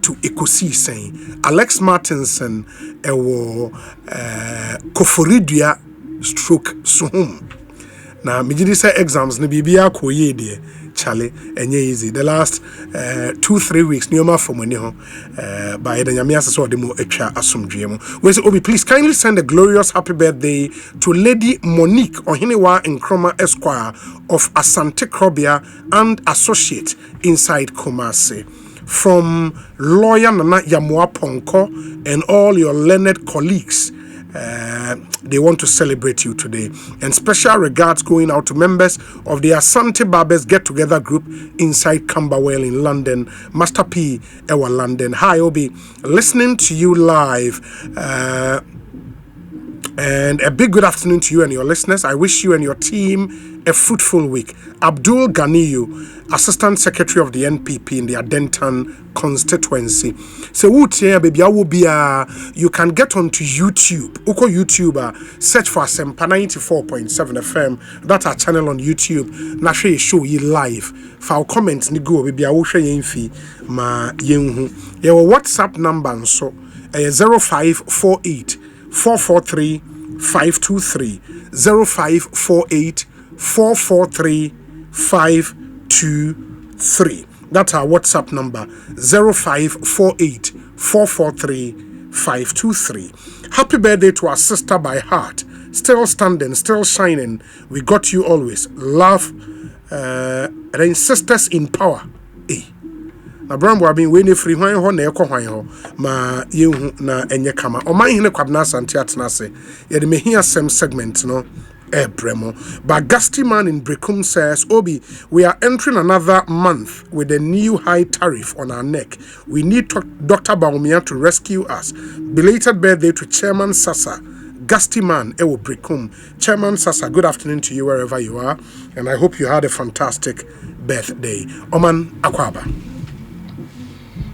to ekosi saying Alex Martinson ewo koforidua stroke sohum na mejidi say exams ne bibia koye de chale enye easy the last 2-3 weeks nioma from ani ho by the nyame aseso de mo atwa asomdwe mu we say Obi, please kindly send a glorious happy birthday to Lady Monique Ohenewa Nkrumah Esquire of Asante Krobia and Associate inside Kumasi, from lawyer Nana Yamua Ponko and all your learned colleagues. They want to celebrate you today, and special regards going out to members of the Asante Barbers Get Together group inside Camberwell in London. Master P Ewa London. Hi Obi, listening to you live, and a big good afternoon to you and your listeners. I wish you and your team a fruitful week. Abdul Ganiyu, Assistant Secretary of the NPP in the Adentan constituency. So baby, you can get onto YouTube. Uko YouTube, search for Asempa 94.7 FM. That's our channel on YouTube. Na show you live. For comments ni go baby, I will share you ma yenhu. Your WhatsApp number so 0548 443 523 0548 443 523. That's our WhatsApp number 0548 443 523. Happy birthday to our sister by heart, still standing, still shining. We got you always. Love, and sisters in power. Na Brambo have been waiting free when ho na ekọ hwan ho ma yehu na enye kama. Omanhene Kwabena Asante atnase. Ye de mehia sem segment no Bremo. But Gusty Man in Brekum says, Obi, we are entering another month with a new high tariff on our neck. We need Dr. Baumia to rescue us. Belated birthday to Chairman Sasa. Gusty Man Ewo Brekum. Chairman Sasa, good afternoon to you wherever you are. And I hope you had a fantastic birthday. Oman Akwaba.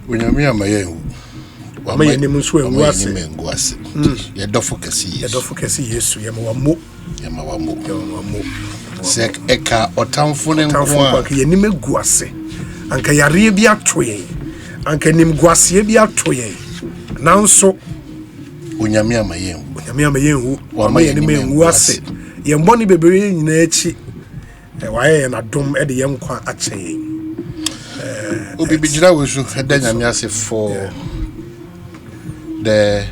Unyamia mayehu. Wamaye ni mswe ngwase. Ya dofo kasi Yesu. Yamawamu. Sek eka otamfune nkwa ke yenime guase anka yare bi atoye anka nim guase bi atoye nanso unyame amayenhu wamaye ni mengu ase yemboni bebere nyina echi waye na dom e de yenkwa ache Obi bijira wesu eda nyame ase for the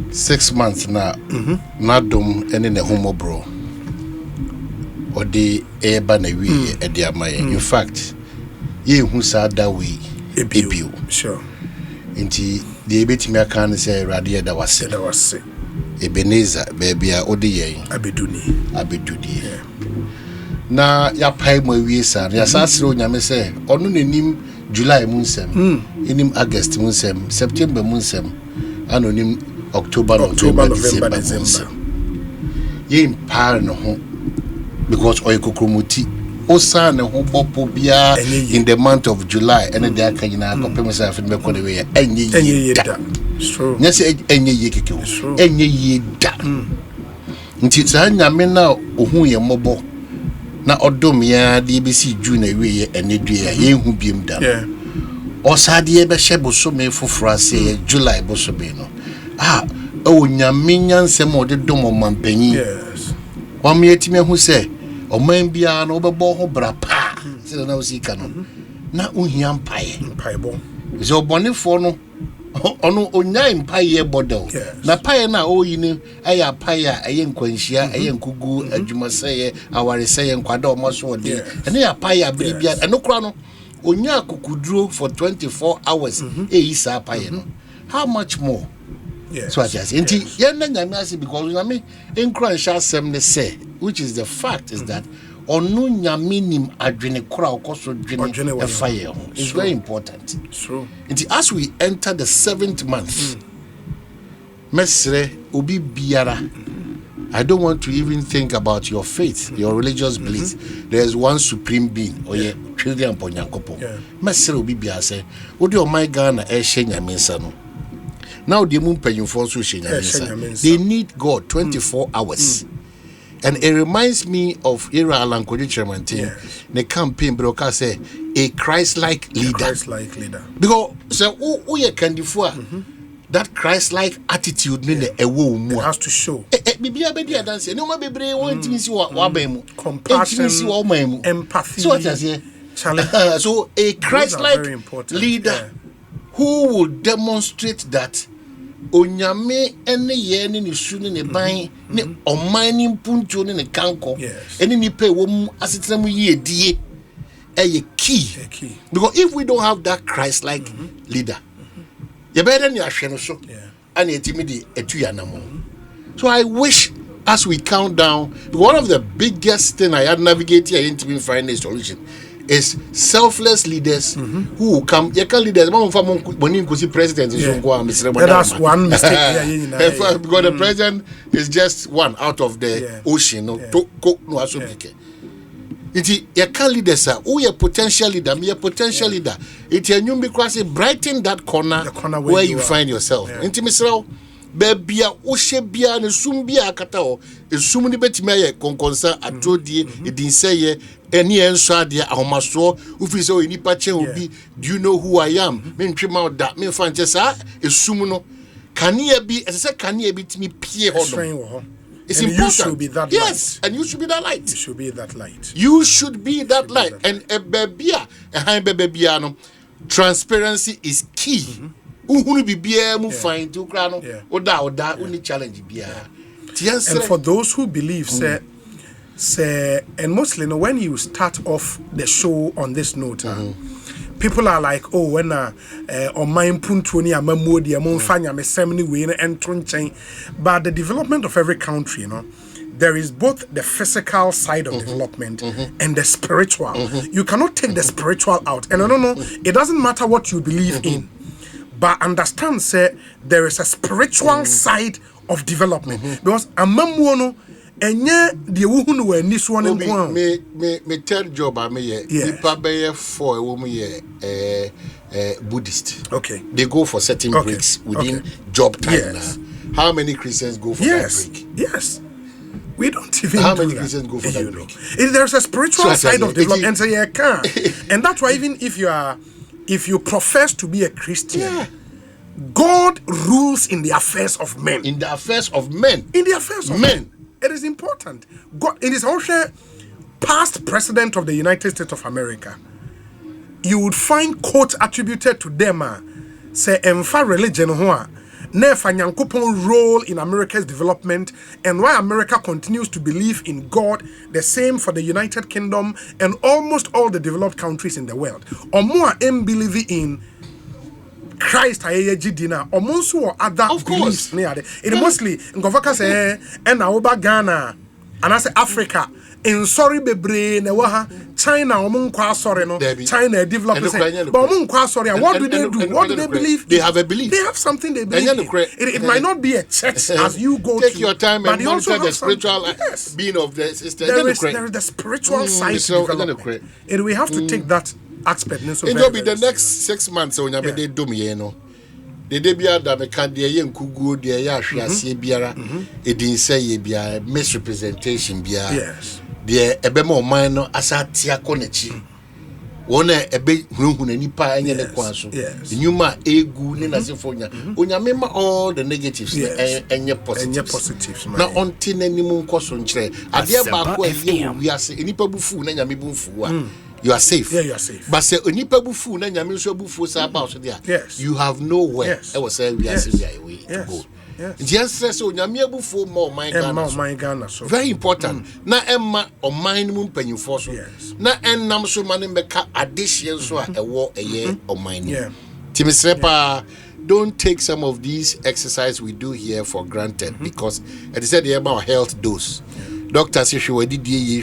6 months na nadom ene ne homo bro odi eba na wi e de amaye in fact ye hu sa da we ebio sure nti de ebetimi aka ne say rade da wase Ebenezer baby a odi yen abeduni na ya pai mo wi sa ya sasre onyame say onu nenim July munsem enim August munsem September munsem anonim October, November, December. Ye impare no ho because oyekokromuti osa ne ho bopo bia in the month of July and the akanyina akopem say afi me kone we enye da. True. Nyese enye ye keke ho. Enye ye da. Nti sa nyame na ohun ye mobo na odom ya de besi June we ene dua ye hu biem da. Osa de be hye bosome foforo ase July bosome no. Nyame nyansem ode dom mampanyi. Yes. Wame yetime hu se oman bia na obebo ho bra pa. Se na usika no. Na ohia mpaye. Mpayebo. Ze obonefo no ono onya mpaye bodel. Na paye na oyi ni aya paye aye nkwanhia aye nkugu adwuma seye aware seye nkwada omoso ode. Ene ya paye abiribia eno kura no onya akukuduro for 24 hours isa paye no. How much more? Yes. So I just because nyame enkran sha asem ne say, which is the fact is that onu nyame nim adwene kora okoso dwene e fire. It's very important. True. As we enter the 7th month, mesre obi biara, I don't want to even think about your faith, your religious beliefs. There's one supreme being, oye children ponyankopo. Mesre obi biara say, odi o my Ghana e hye nyame nsa no. Now the moon paying for they need God 24 hours. And it reminds me of Era Alankoji Chairman team. The campaign broker say a Christ-like leader. Christ-like leader. Because so who you can defer that Christ-like attitude in the it has to show. Compassion, empathy. So what I say? So a Christ-like leader who will demonstrate that onyame ene ye ne su ne ban ne omani punto ne kanko ene nipa wo mu asetena mu ye die key. Because if we don't have that Christ-like leader, you better than your so and so I wish as we count down, one of the biggest thing I had navigated into find a solution is selfless leaders who will come. You can leaders when president that's one mistake. Because the president is just one out of the ocean. You can leaders who are potential leader, me a potential leader. It's a new because it brighten that corner where you find yourself. Intimisrao baby oshebia ne sumbia akatao esumni betimeye konkonsa atodi edin seye eni enso ade ahomaso ufi se onipa chen obi do you know who I am me ntwema da me fanche sa esum no kania bi ese kania bi timi pie ho. It's and important. You should be that light. And you should be that light. You should be that light. You should be that light. And transparency is key. And for those who believe, say, and mostly when you start off the show on this note, people are like, oh, when on my puntuni amamodi amonfanya me semni we entron. But the development of every country, you know, there is both the physical side of development and the spiritual. You cannot take the spiritual out. And I don't know, it doesn't matter what you believe in, but understand, say, there is a spiritual side of development. Because amamuono enye the wuhunu we this one me third job I me nipa be for Buddhist. Okay. They go for certain breaks within job time now. How many Christians go for that break? Yes. We don't even how many Christians go for that break? There's a spiritual side of development, so you can. And that's why even if you profess to be a Christian, God rules in the affairs of men. In the affairs of men. In the affairs of men. It is important. God, it is also past president of the United States of America. You would find quotes attributed to them, say, emfa religion hoa, nefa nyankopon role in America's development, and why America continues to believe in God, the same for the United Kingdom and almost all the developed countries in the world. Or more believe in Christ ayejidina omonso or other beliefs near it mostly ngofaka say and na oba Ghana and I say Africa in sorry bebre na wa China omonkwa sorry no China develop but omonkwa sorry what do they do? What do they believe? They have a belief. They have something they believe in. It might not be a church as you go take to, your time but and monitor the spiritual being of the system. There is the spiritual side to development. And we have to take that aspect. It will be the next 6 months on they do me, you know. The debia da me can de yen kugu de ya hwase biara e din say ye bia misrepresentation bia de ebe ma oman no asatia konechi wona ebe hunhun nipa enye ne kwanso nyuma egu ne nasefonya onyame ma all the negatives enye positives na onti nanimu nkoso nkyere ade ba ko aye wiase nipa bufu na nyame bufu a you are safe. Yeah, you are safe. But say onipa bufu na nyame so bufu sa ba so there. You have nowhere. I was say we are way to go. Just say so nyame bufu mo my Ghana. So very important. Na emma o mind mu mpanyimfo so. Na ennam so mane meka addition so a ewo eye o mind. Timisrepa don't take some of these exercises we do here for granted because it is said the about health dose. Doctor say you did ye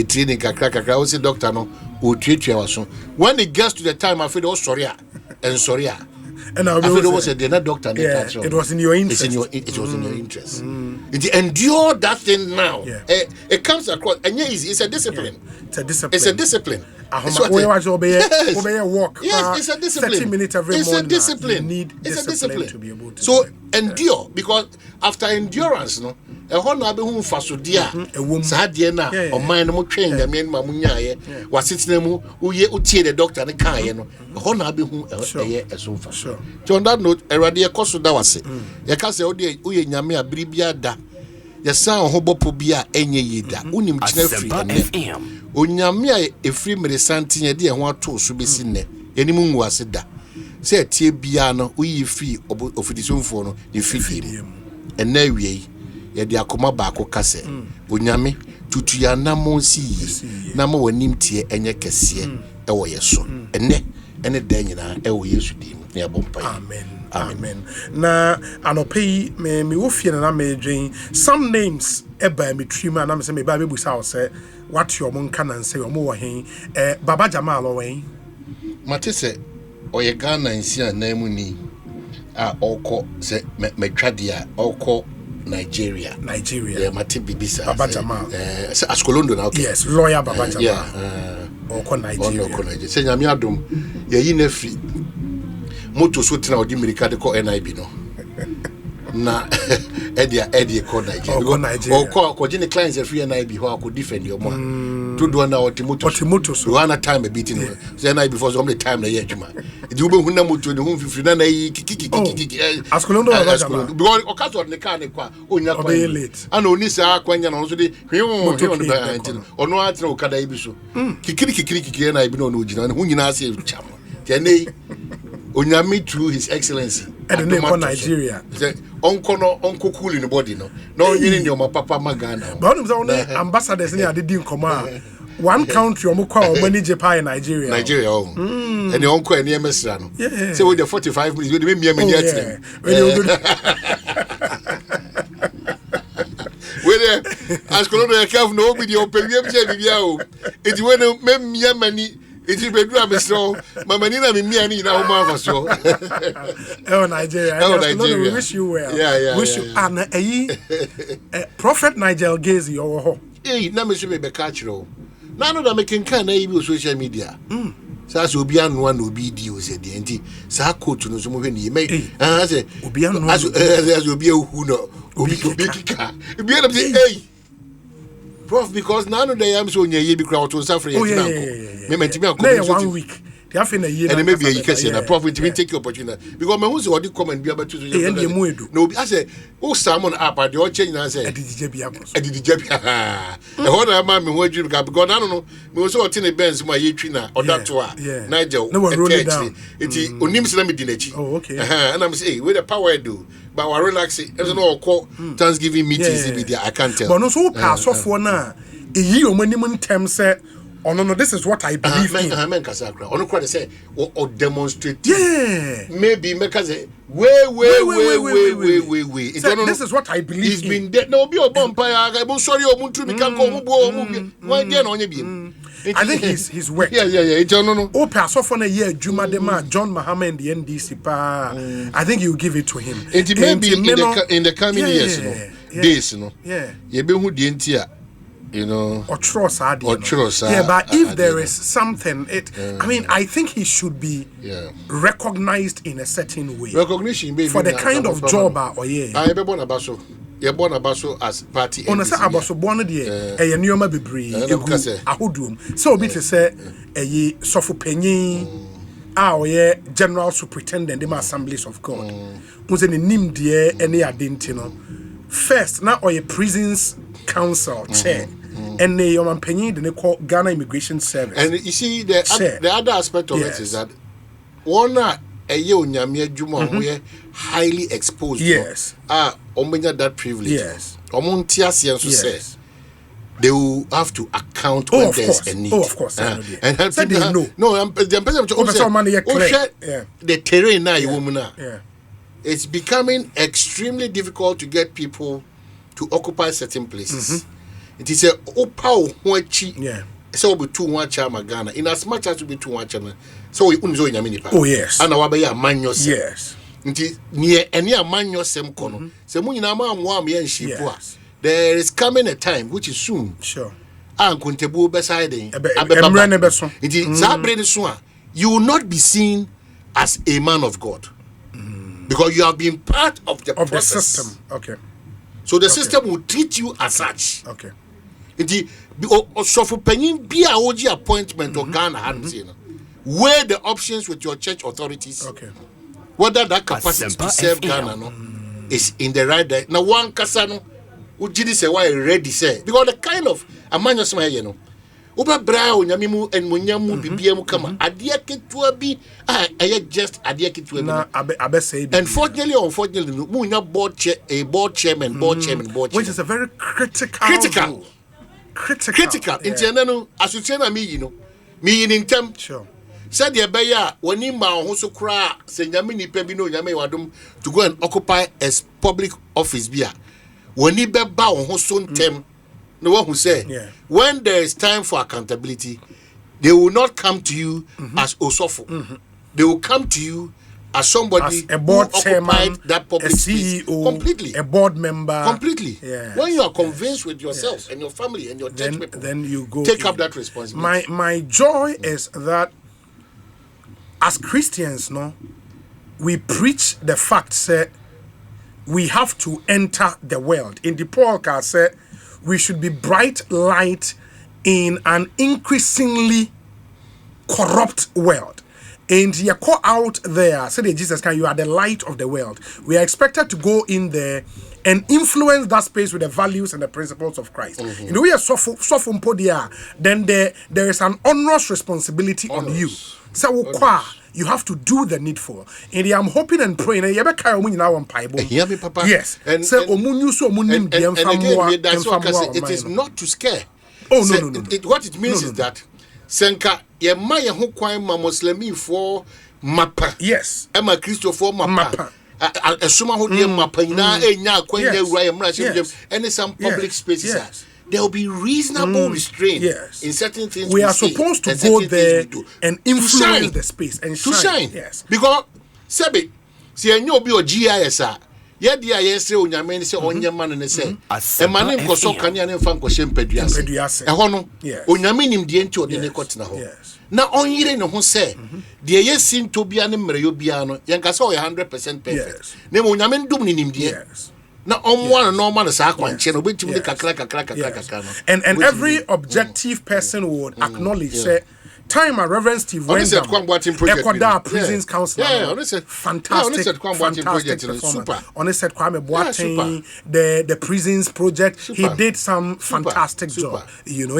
training kakra we say doctor no o treat you so when it gets to the time I feel sorry and I feel was a doctor it was in your interest. It was in your interest. Endure that thing now. It comes across and it's a discipline. It's a discipline. It's a discipline. Where was your walk? Yes, it's a discipline. 30 minutes every morning. It's a discipline. You need it's discipline a discipline to be able to so do it. endure, because after endurance, no, a whole na be hu faso dia. Sadie na o man no train the men ma munyaye. Wasitine mu uye utie the doctor ne kan ye no. A whole na be hu a so fa. So on that note, erade ekoso da wase. Ye ka se odi uye nyame a biribia da. Ye san ho bopo bia enye yida. Unim china free. Onyame a efri mere santin de ho ato so besi ne. Enimu nwu ase da. Se tie bia no uyi fi ofidisonfo no ye fidi. Ena wie ye de akoma ba ko kase. Onyame tutu ya namonsi na ma wanim tie enye kese e wo yeso. Ene da nyina e wo Yesu dim. Ne abompa. Amen. Na anope me wo fie na me dwen some names eba me trima na me say me ba bebusa wo say what your mon kan and say o mo wo hen Baba Jamal o wen Matese oye Ghana nsia na mu ni a oko say metwade a oko Nigeria yeah mate bibisa Baba Jamal say askolondo na okay yes lawyer Baba Jamal oko Nigeria say nyame adom ye yi na fi moto so tina odi America de ko NIB no na edia ko Nigeria ko jini clients e free NIB ho ko defend your man to do na moto so one time a beating so NIB for some time na ye djuma e di ube hu na moto ne hu fifi na yi kiki askolondo because o kaso ne car ne kwa onya kwa late ana oni sa kwanya no so de ono atina o kada ibi so kikiri NIB no no jina hu nyina ase cham tene Onyame through his excellency and the name Nigeria onko cool in the body no yin your papa magana but only ambassadors near the din koma one country omukwa omani Japan in Nigeria and the onko eni emesra no say with the 45 minutes we dey me at we as kolono e kaf no obi dey open we be bia o enti we no me mani it is bedru amestro mama ni na me mia ni na ho ma fa so Nigeria we wish you well wish you an prophet Nigel Gazi or ho na me so me be catch ro na no da me ken kan na yi social media sa so obi anu na obi di o se de enti sa coach no so mo hwe ni me say obi anu as obi ehu no obi kika obi na say Prof, because none of them so near you be crowd to suffer. Me mentimi an 1 week. They have in a year. And maybe you can say that Prof, we take your opportunity. Because my who's already come and be able to do. No, I say, oh, someone up at the old change. I say, I did the Jebia. The whole man, me word you because I don't know. Me was all tin Benz, my Trina, or that to Nigel. No one rolling down. It's Unims Lamidinachi. Oh, okay. And I'm saying, with the power I do. But we're relaxing. There's no call Thanksgiving meetings media. I can't tell. But no so pass off one now. A year minimum term say, oh no, this is what I believe in. I mean, Casacra. On the say or demonstrate. Yeah. Maybe make us say, wait. This is what I believe. He's been dead. No, be a vampire. I'm sorry, or Muntu can come. Why again on you? I think he's work. Yeah. No. Oh, pass off on a year. Juma Dema, John Mahama and the NDC. I think you give it to him. It may be in the coming years, days, You be who the entire, or trust. Yeah, but if there is something, I mean, I think he should be recognized in a certain way. Recognition for the kind of job, I be born about so. You're born about so as party. On a say about so born there, a nyoma bebree, ahodum. So be to say, a sofu penyin, general superintendent, the assemblies of God. Who's in nim dear any identity. First, now or a prisons council chair. And the young penny they call Ghana Immigration Service. And you see the other aspect of it is that one a year Juma we highly exposed. Yes. Omenya that privilege. Yes. Says they will have to account when there's a need. Oh, of course. And they know. No, the terrain now, woman. It's becoming extremely difficult to get people to occupy certain places. It is a opa so be too much Ghana. In as much as to be too much, so we unzo in Yamini. Oh yes. And our bay man yourself. Yes. It is near any man yourself kono. So when you know there is coming a time which is soon. Sure. an kontebu beside emre ne beso iti zabre so a you will not be seen as a man of God because you have been part of the process. The system. Okay. So the system will treat you as such. Okay. Iti so for penyin be a oji appointment or Ghana hands weigh the options with your church authorities. Okay. Whether that capacity to serve Ghana is in the right direction. Now one kasano ujidi say why ready say because the kind of amanya sma ye no oba bra onyame mu enmonyamu bibia mu kama adia ketua bi just adia ketua bi na abe say bi unfortunately mu nya board chairman which is a very critical interne no asutien na me yi ntem sure said the beya when him ma ho so kra se nyame nipa bi no nyame wadom to go and occupy a public office bia when he be ba ho so ntem no one who say when there is time for accountability they will not come to you as osofo they will come to you as somebody as a board who chairman, occupied that public a CEO, space completely, a board member completely. When you are convinced with yourself and your family and your church people, then you go take up that responsibility. My joy is that as Christians, no, we preach the fact that we have to enter the world. In the Paul said, we should be bright light in an increasingly corrupt world. And you call out there, say that Jesus Christ, you are the light of the world. We are expected to go in there and influence that space with the values and the principles of Christ. In the way of then there is an onerous responsibility on you. So you have to do the needful. And I'm hoping and praying. Yes. And again, that's what I say. It is not to scare. Oh, no. What it means is that Senka ye ma ye ho kwan ma Muslimi for mapa. Yes. Ema Christo for mapa. Asuma ho de mapa ina enya kwan ye wura ye mra any some public spaces. There will be reasonable restraint in certain things. We are supposed to go there and influence the space and shine. Yes. Because Sebi, see enyo bi o GIS ye dia ye se onyame se onye man ne se e mane nkoso kania ne fa nkoshe mpeduase e ho no onyame nim de enti ode ne kotena ho na onyire ne ho se de ye sinto bia ne mreyo bia no ye nka se o 100% perfect ne mo onyame ndum ne nim de na omwa no man sa kwanche no betim de kakra no and every objective person would acknowledge say time a Reverend Steve Wendam Ecuador Prisons Council fantastic super on it said Kwame Boateng the prisons project he did some fantastic job you know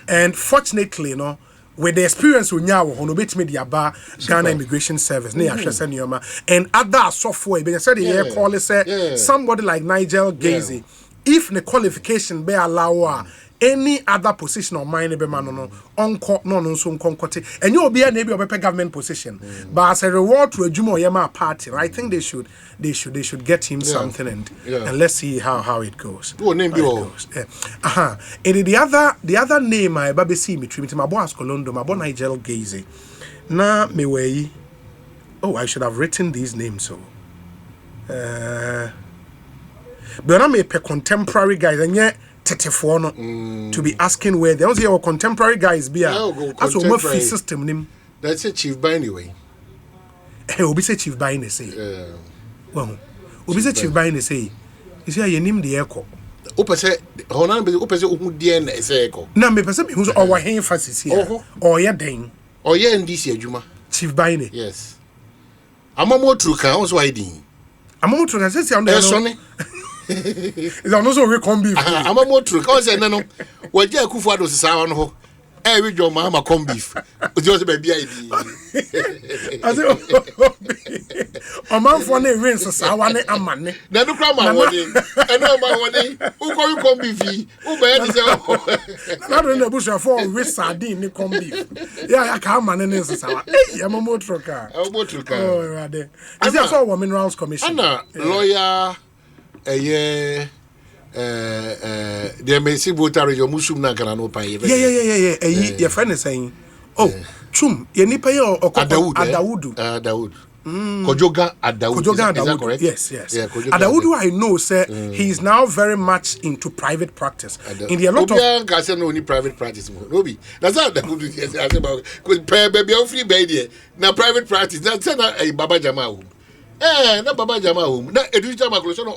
and fortunately you know with the experience we now on bit media bar Ghana Immigration Service and other software they said the call say somebody like Nigel Gazy if the qualification be allow any other position of mine be man no so nkonkote and you be na be obepe government position but as a reward to adwuma oyema party I think they should get him something and let's see how it goes. And the other name I baby see me treat my boss Colondo my boy Nigel Gazy na me way I should have written these names so but I'm a contemporary guys and yet to be asking where there was your contemporary guys be as a free system name. That's a chief by anyway. Obi say chief by say. Well, Obi say chief by say. You see your name the echo. Opa say honan be opa say ohu die na say echo. Na me person who's our emphasis here. Or ya den. Or ya ndisi adwuma. Chief by yes. Amamo truka on so idin. Amamo truka say on there. Is also we come beef. I'm a motor cause and no. What ya kufu ado sisa on ho. Eh we jo mama come beef. Just be bia idi. I say o man for na rain sisa wa ne amane. Na no kra ma woni. E no ma woni. Who go you come beef? Who be dey say na do na bush for we sardine ne come beef. Yeah, I ka amane ne sisa wa. Eh, am motor car. A motor car. Oh, rather. Is there so Minerals Commission? Ana lawyer there may see voter your musum na kana no pay. Your friend is saying, chum, ye nipa ye or Adawudu. Adawud. Kojoga Adawood. Is that correct? Yes. Yeah, Adawood, I know, sir, he is now very much into private practice. In the lot of no only private practice. Nobi. That's how Adawood is about. Baby, free baby. Now private practice. That's not a Baba Jama. Na Baba Jama home. Na education makulation no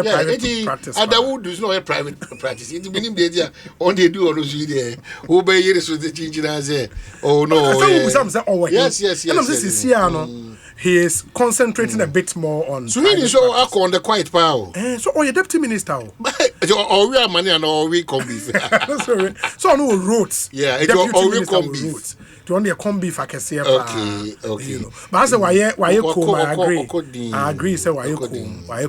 private practice. Adawood is not a private practice. It meaning the on they do on the who be here so the change na say oh no. Yes. He is concentrating a bit more on. So he is so on the quiet power. So your deputy minister. Or we are money and or we come beef. So no roads. Yeah, it or we come beef. To only a combi if I can say okay. You know. But I say why you come, I agree say why you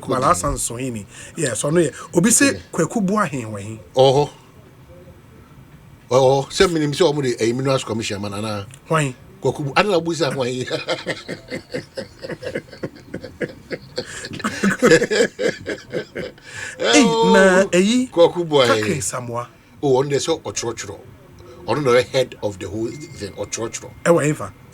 come last and so hini. Yeah, so no obi say kweku bua hin we. Say minim say omo the minerals commission man ana. Why? Kweku ana busa why. Na eyi kweku bua. Kake Samoa. On the so ochrochro. On the head of the whole thing or church. Ewa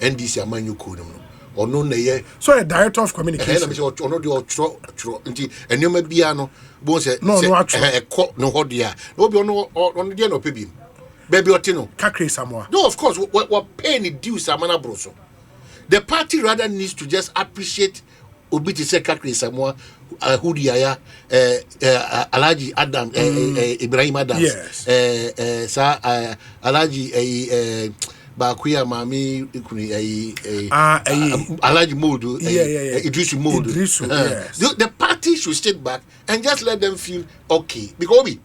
NDC amanyu kodum no. Ono na ye. So a director of communication. Na me say ono de ochro nti enema bia no bo say no ho dia. No bi ono dia no pebim. Baby otino. Kakre Samoa. No, of course what paying the dues amana broso. The party rather needs to just appreciate Obi to say Kakre Samoa Hudiaya Alaji Adam Ibrahim Adams. Yes. Sa Alaji Bakuya Mami Alaji Modu Idrisu Modu. Yes. The party should step back and just let them feel okay because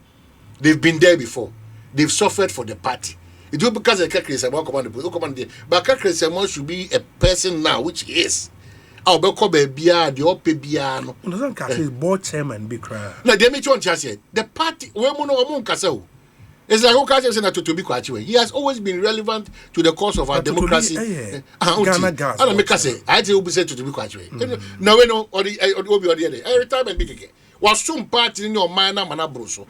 they've been there before. They've suffered for the party. It will because the Kakre Samoa command but Kakre Samoa should be a person now, which he is. I'll be called Bia, the Ope Biano. Doesn't Kakre board chairman be crying. Now, they make just said the party, it's like Okache said to be quite he has always been relevant to the cause of our democracy. I make us say, I tell you, said to be quite now, we know, or the other every time and big was some party in your mind, Manabroso.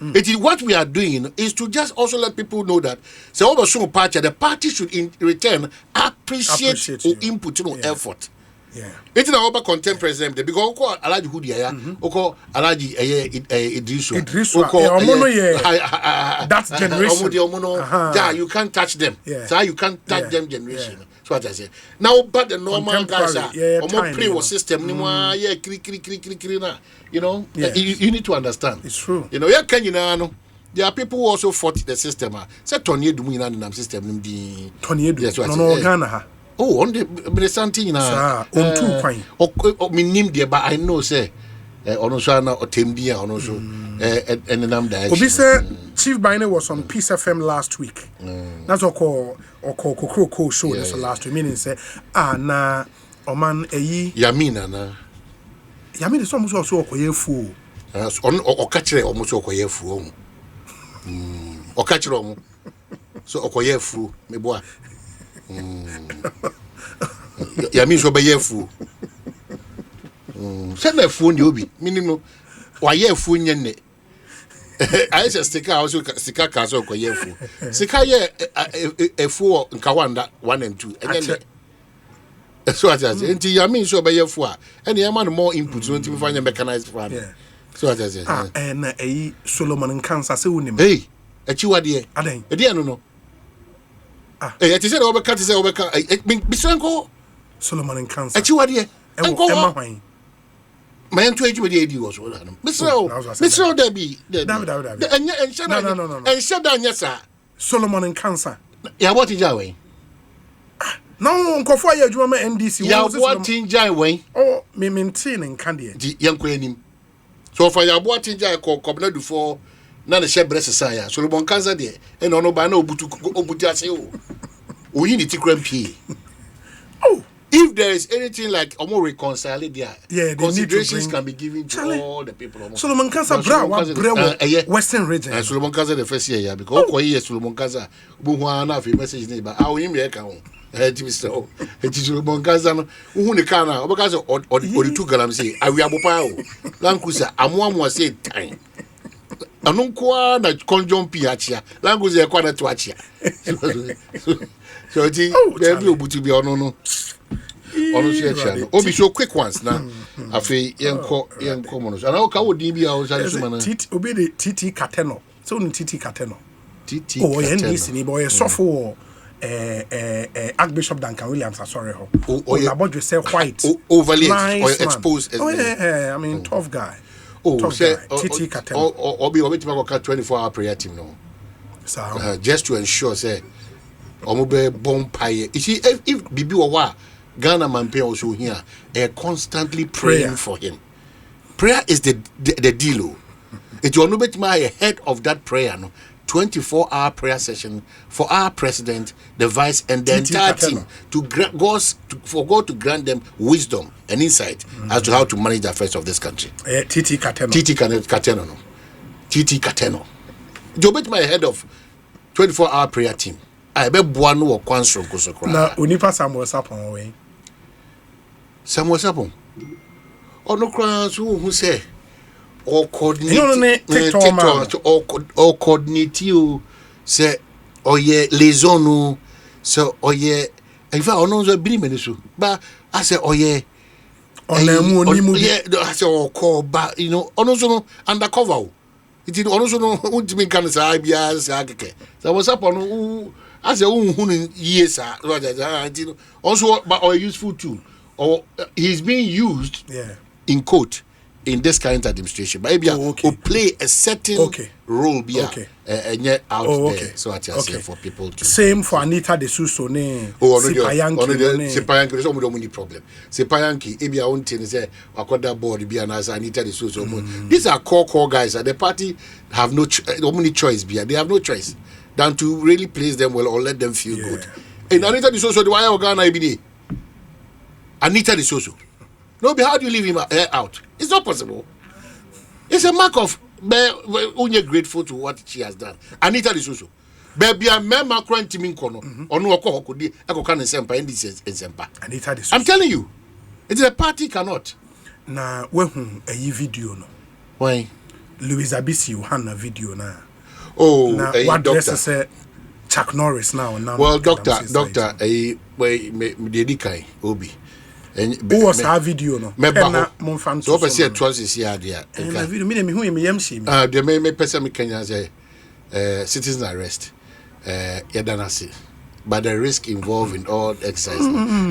It is what we are doing is to just also let people know that so the party should in return appreciate or input effort. Yeah. It's an over contempt president because Oko Alaji Hudia, Oko Alaji Idrisu, that generation. Yeah, you can't touch them. So you can't touch them generation. That's what I say. Now, but the normal guys are more system. You know, you need to understand. It's true. You know, there are people who also fought the system. Say Tony Dumina in the system. Tony Ghana. Oh, on the something now. Minim there, but I know say Onosana or Tembia or also and the direction. Obi say Chief Bine was on Peace FM last week. That's what call show this last week. Meaning say na Oman eyi Yamina na. Yamina so much also okoyefu. On okachire almost okoyefu. Okachire omo. So okoyefu me boa. Yami so be yefu. Say na fu ndi obi. Minimum wa yefu nyene. I say stika also stika ka so ko yefu. Sika ye efu nka wanda 1 and 2. Enye so what I say. Enti yami so be yefu a. Ene e man more input so enti fanya mechanized farm. So what I say. Na Solomon Nkansa se wonim. Hey, achiwade. Aden. E dey no no. Eh, it is over cat is over cat. Bisanko Solomon and Cancer. Achiwade. Emma Wine. My to age with the AD was well. Mr. Debbie. No. And shut down, yes, sir. Solomon and Cancer. Yeah, what is your way? No, Uncle for your drama NDC. Yeah, what in Jai way? Oh, me maintain and candy. The young queen. So for your what in Jai called Cobna before. None of Shebress Saya, Solomon Kaza there, and on Obano Obutasio. We need to cramp. Oh, if there is anything like a more reconciled, considerations can be given to all the people. Solomon Kaza, Western region. And Solomon Kaza the first year, because Solomon Kaza, Buhuana, if message neighbor, our American. Solomon Kaza, who the Kana, because or the 2 gallons say, I will have Lankusa, Amuam was said time. Anunkwa na konjon piachia language e kwa na tuachia so ti baby obutu bi ono no honestly channel obi so quick ones na afi yenko monos and how would be our obi the TT Kateno so no TT Kateno TT oh NDC ni boy sofo Archbishop Duncan Williams sorry ho about you say white overly or exposed oh yeah I mean tough guy say TT Kateno obi to 24-hour prayer team no so just to ensure say omobe bompaye you see if bibi wa Ghana man pay also here constantly praying for him. Prayer is the deal. It will not be ahead of that prayer no 24-hour prayer session for our president, the vice, and the entire team for God to grant them wisdom and insight as to how to manage the affairs of this country. TT Kateno. TT Kateno. It will be ahead of 24-hour prayer team. I be buanu or kwansro kusokra. Na unipa Samuel Sapon we. Samuel Sapon. Ono kra so hu say or coordinate or coordinate you say oye liaison so oye in fact ono so biri menisu ba I say oye onemu onimu I say o call ba you know ono so no undercover it is ono so no untimi kan say bia say akeke Samuel Sapon I say who years also but a useful tool or he's being used in quote in this current administration, but maybe will play a certain role be out there. So I say for people to same for Anita de Suso ne Sipayanki some don't need problem. Sipayanki ebia own thing say akoda board be an as Anita de Suso. These are core guys and the party have no choice be they have no choice than to really place them well or let them feel good. And Anita de Soso, the why Ghana IBD? Anita de Soso. No, but how do you leave him out? It's not possible. It's a mark of only grateful to what she has done. Anita de Soso. Baby, I'm Macron Timin Kono. Or no, I can semper and this is semper. Anita de Soso. I'm telling you, it's a party cannot. Na when a video no. Why? Louis Abisi Yohana video na. Oh, now, what doctor say Chuck Norris now? Well, doctor, me dedikai obi. Who was our video no? Member, so say twice this year there. And the video me who me yamshi. The me person me Kenya say citizen arrest. Yadanasi. But the risk involved in all exercise.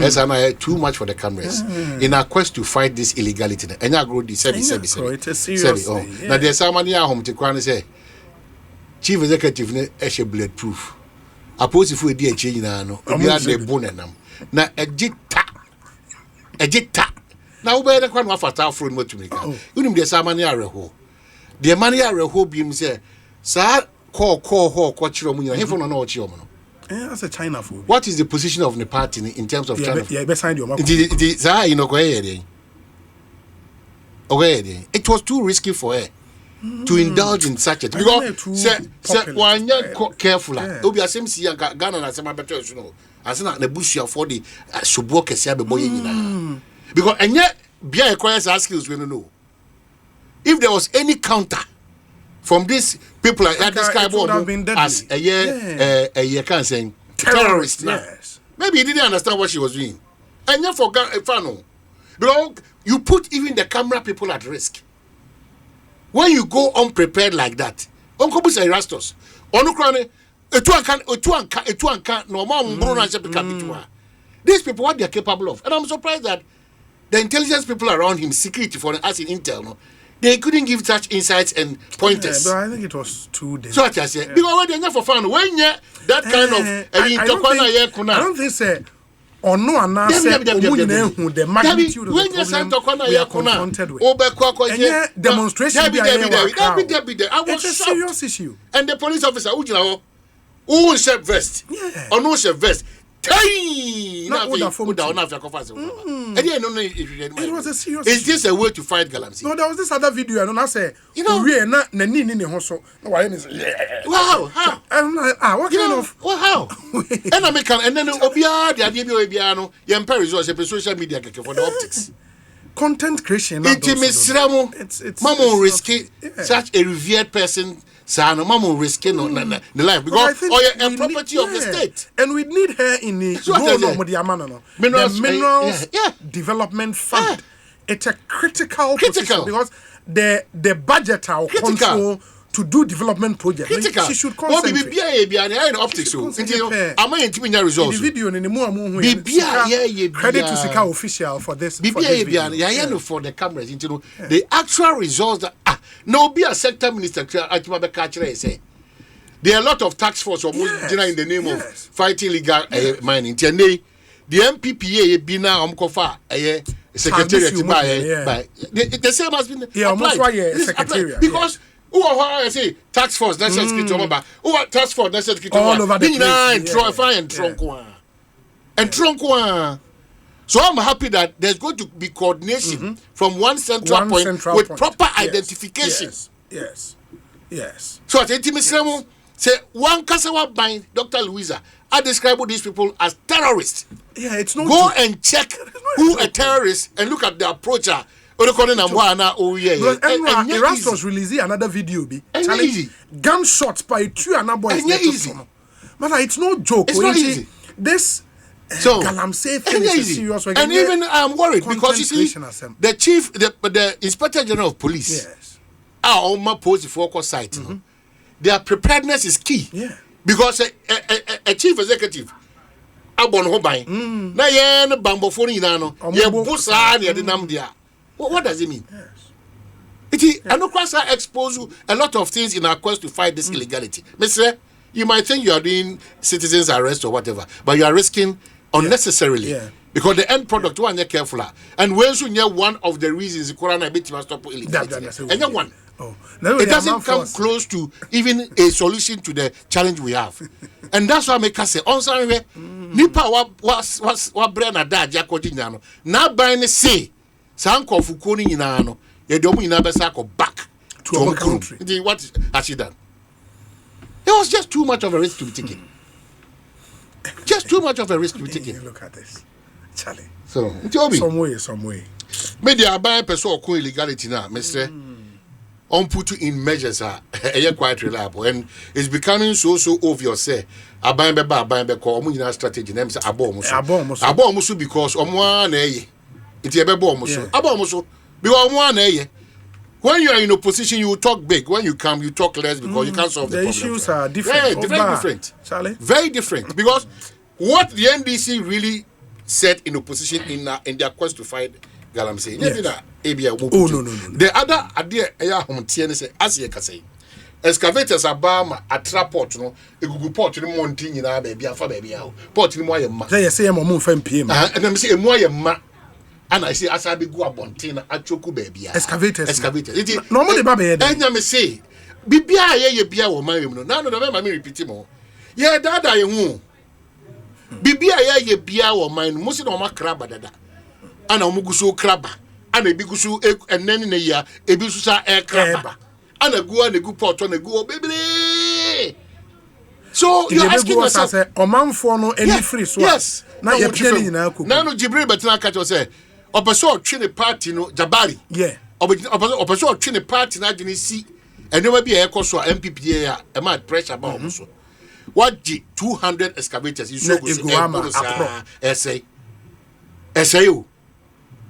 As I too much for the cameras. In our quest to fight this illegality. And I grow the service. It's a serious thing. Now there's somebody at home to crown say chief executive ne eshe bulletproof. Appose if we dey change na no. We are the bone nam. Na ejita. Na we be the kwan wa fata afro no tumi ka. Unim dey somebody areho. The money areho bi im say sa call chiro mu nyina. He for no na chiro mu no. That's a China food. What is the position of the party in terms of China? Yeah, behind your mouth. It was too risky for her to indulge in such a thing. Because say one careful. Obi asem si Ghana na sema better you know. Asena na bush for the subo kese be boy nyina. Because enye bia requires our skills we no know. If there was any counter from these people like this guy as a year can say terrorist. Yes. Maybe he didn't understand what she was doing. And you forgot a funnel. Because you put even the camera people at risk. When you go unprepared like that, Uncle Busa Erastus, these people, what they are capable of. And I'm surprised that the intelligence people around him, security for us in Intel, no, they couldn't give such insights and pointers. But I think it was too dangerous. So what I say, because when they're for fun, when you that kind of, I don't think so. Or no, and now the magnitude of the problem we are confronted with. And demonstration it's a serious issue. And the police officer, who shape vest, or no shape vest. It was a serious Is this a way to fight galamsey? No, there was this other video, and I say, wow, how? I'm like, what kind of? Well, how? And I make and then Obia, the idea Obiano, Yamper resource, social media for the optics. Content creation. It's Mamo risky such a revered person Sa no mama risking no the life because a property of the state. And we need her in the minerals development fund. It's a critical position because the budget are control to do development projects. She should concentrate. Optics. Am I intimate results? The video in the credit to Sika official for this. For the cameras. The actual results that no be a sector minister. Say there are a lot of tax force in the name of fighting illegal mining. The MPPA be now Kofa secretariat by the same has been applied because. Who are say tax force that's secretary who are tax force that's secretary all over the place so I'm happy that there's going to be coordination from one central point with proper identification. Yes. So at intimacy say one Kasawa bind Dr. Louisa I describe these people as terrorists. It's not go and check who a terrorist and look at the approacher. Erastus released another video. Gunshots by two and boys. But it's no joke. It's not easy. This Galamsey thing is serious. And even I'm worried because you see the chief, the inspector general of police. Our own post the focus site. Their preparedness is key. Because a chief executive. Abon Hobay. Na yen bambo phone inano. Ye busa ni adinam dia. What does it mean? And of course, I expose you a lot of things in our quest to fight this illegality. Mister, you might think you are doing citizens arrest or whatever, but you are risking unnecessarily because the end product one you're careful. And when you hear one of the reasons the Quran bit must stop illegality, and then one. It doesn't come close to even a solution to the challenge we have. And that's why I make us say, on Sunday, Nipa what brand a dad Jacko now buying say. Sanko Fukuni Inano, Yadomu Inabasako back to our country. What has she done? It was just too much of a risk to be taken. Just too much of a risk to be taken. Look at this, Charlie. So, some way. Media buy person or illegality now, Mister. On put in measures are quite reliable, and it's becoming so obvious. Say, I buy be call Munina strategy. Names Abomusu because Omwane. It's a because when you are in opposition, you talk big. When you come, you talk less because you can't solve the problem. Issues are different. Very different. Charlie. Very different. Because what the NDC really said in opposition in their quest to fight Galamsey. No. The other idea as you can say. Excavators are bam at traport, no, a Google port in Montini, baby, a baby, port in Moyama. They say I'm a move and PM. And I'm saying Moyama. And I say, as I be go up on Tina, I choke baby. Excavators. Normally, baby, and you may say, Bibia, ye beer or my room. None of them, I mean, repeat more. Yeah, that I won't. Bibia, ye beer or mine, most of my crab, and a muguso crab, and a bigusu, and then in a year, a bisusa air crab, and a go and a good pot on a go, baby. So you're asking yourself, a man for no any free swap. Yes, now you're telling now, Jibril, but now catch yourself. Opeso train a party no Jabari. Yeah. Opeso train a party na didn't see. And there will be a cost for MPPA a mad pressure about also. What G 200 excavators you say SAO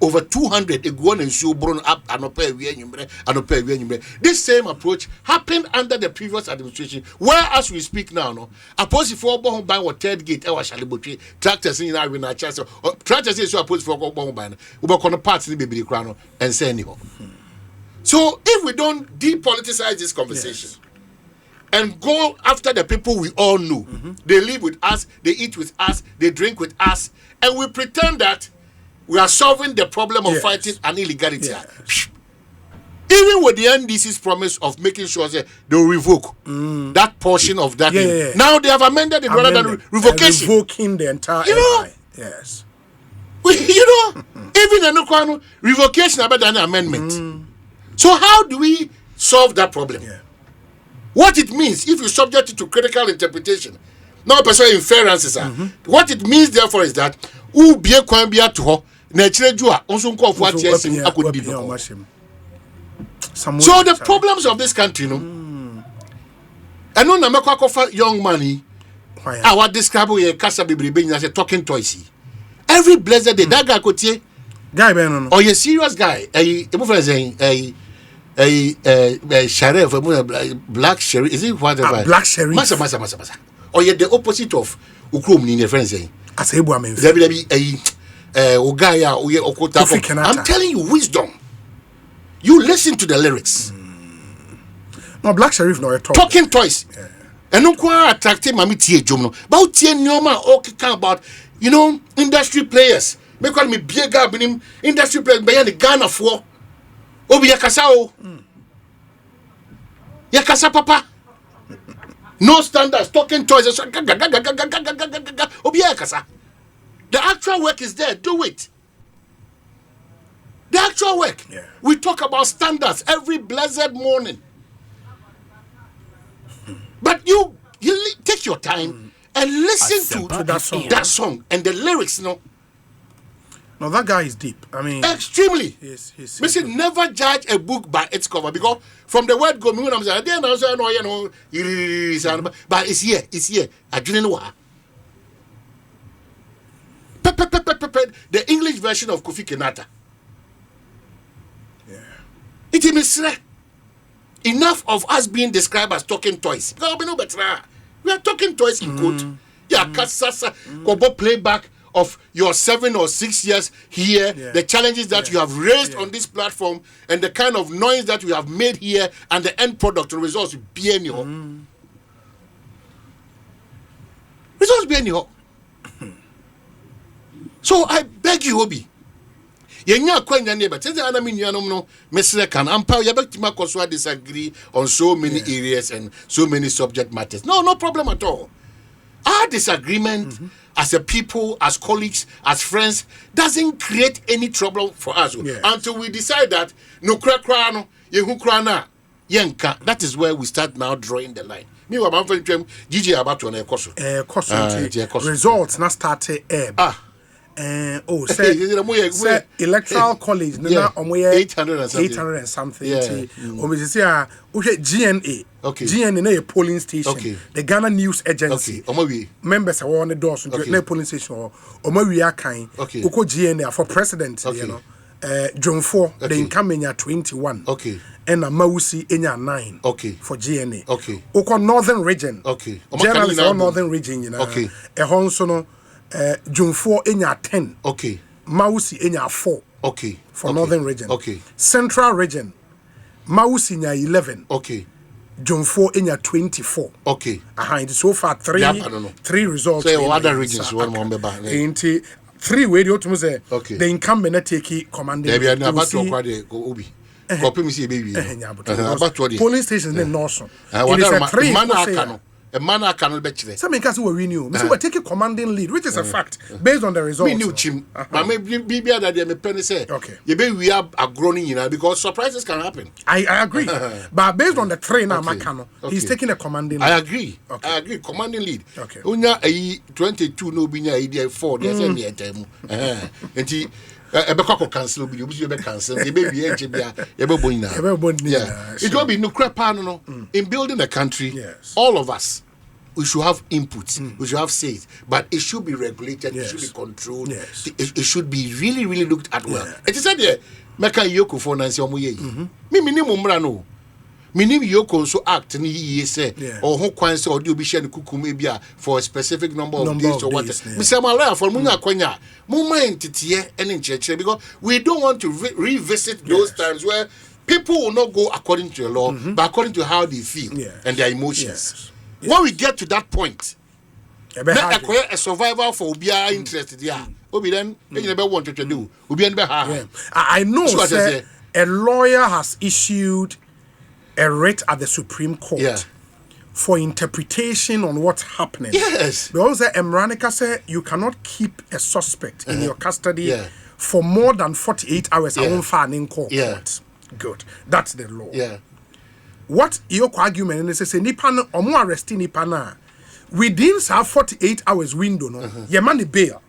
over 200 iguana and shoe blown up and pay this same approach happened under the previous administration, where as we speak now, no, opposed for born by what third gate, our Shalibutri, tractors in our chance, tractors is opposed for born by Uber parts in the baby crown and say anyhow. So if we don't depoliticize this conversation and go after the people we all know, they live with us, they eat with us, they drink with us, and we pretend that we are solving the problem of fighting an illegality. Even with the NDC's promise of making sure that they'll revoke that portion of that. Now they have amended it rather than revocation. Revoking the entire Yes. Even a revocation better than amendment. So how do we solve that problem? What it means if you subject it to critical interpretation, not personal inferences. What it means therefore is that who be a kwambia to her. So the problems of this country, I know na meko akofa young money. Why? I what describe we kasa bebrebe as a talking toys. Every blessed day that guy ko tie. Guy be no. Oh, you serious guy. A friend saying a sheriff, black sheriff. Is it whatever? Black sheriff. Masa. Or you the opposite of Ukrum in your friend saying. As a woman. There be a Ogaya or Okota. I'm telling you wisdom. You listen to the lyrics. No, black sheriff no at all. Talking toys. Yeah. And no quite attractive mami tie jom but tie nyoma okay about industry players. Me call me biega binim industry players be the Ghana for. Obi yakasa o. Yakasa papa. No standards, talking toys. Obi yakasa. The actual work is there. Do it. The actual work. Yeah. We talk about standards every blessed morning. But you take your time and listen to that song and the lyrics, No, that guy is deep. I mean, extremely. He's Listen, never judge a book by its cover because from the word go, I'm saying, but it's here. I didn't know how. The English version of Kofi Kenata. Yeah. It is enough of us being described as talking toys. We are talking toys in quote. Yeah, Kobo playback of your 7 or 6 years here, the challenges that you have raised on this platform, and the kind of noise that you have made here, and the end product, the results be anyhow. Results be anyhow. So I beg you, Obi. Yenya kwanya neighbor. Tell ana mi nuanom no mesre kan ampa yabektima koso disagree on so many areas and so many subject matters. No problem at all. Our disagreement as a people, as colleagues, as friends doesn't create any trouble for us until we decide that no kra no yehu kra na yenka. That is where we start now drawing the line. Me wa man friend GG about to na ekoso. Results na start ebb. Say electoral college na 800 and something. Say GNA. GNA na a polling station. The Ghana News Agency. Members are on the doors na polling station or we are kind. Uko GNA for president, John 4 the incoming at 21. And a Mausi enya 9 for GNA. Uko Northern Region. Journalists on Northern Region, a Honsono June 4 enya 10. Mausi enya 4. For Northern Region. Central Region. Mausi enya 11. June 4 enya 24. So far three results. So other regions one more into 3 way you to say the incumbent take commanding. Polling stations in North. It is a 3 a man I cannot bet you. Some cases we renew. So we take a commanding lead, which is a fact based on the results. We knew Chim. But maybe that they may penny say. We are groaning, because surprises can happen. I agree. But based on the trainer, Makano, he's taking a commanding lead. I agree. Commanding lead. Unya 22 no binya idea 4. There's any time. And he cancel be cancel. It will be no crap in building a country. All of us, we should have inputs, we should have say, but it should be regulated, it should be controlled, it should be really, really looked at well. It is said there, Meka Yoko for Nancy Omoye. Minimum rano. Minim Yoko so act ni say or who kwanse or do be share kukumebia for a specific number of days or what. Mr. Malaya for Munya Kwanya, Muma entity and in church because we don't want to revisit those times where people will not go according to the law, but according to how they feel and their emotions. When we get to that point, acquire a survivor for Ubia interested. Obi then you never wanted to do. I know a lawyer has issued a writ at the Supreme Court for interpretation on what's happening. Because Emranica said you cannot keep a suspect in your custody for more than 48 hours in court. Good. That's the law. What your argument is say nipa no omo arrest nipa na within 48 hours window no your money bail.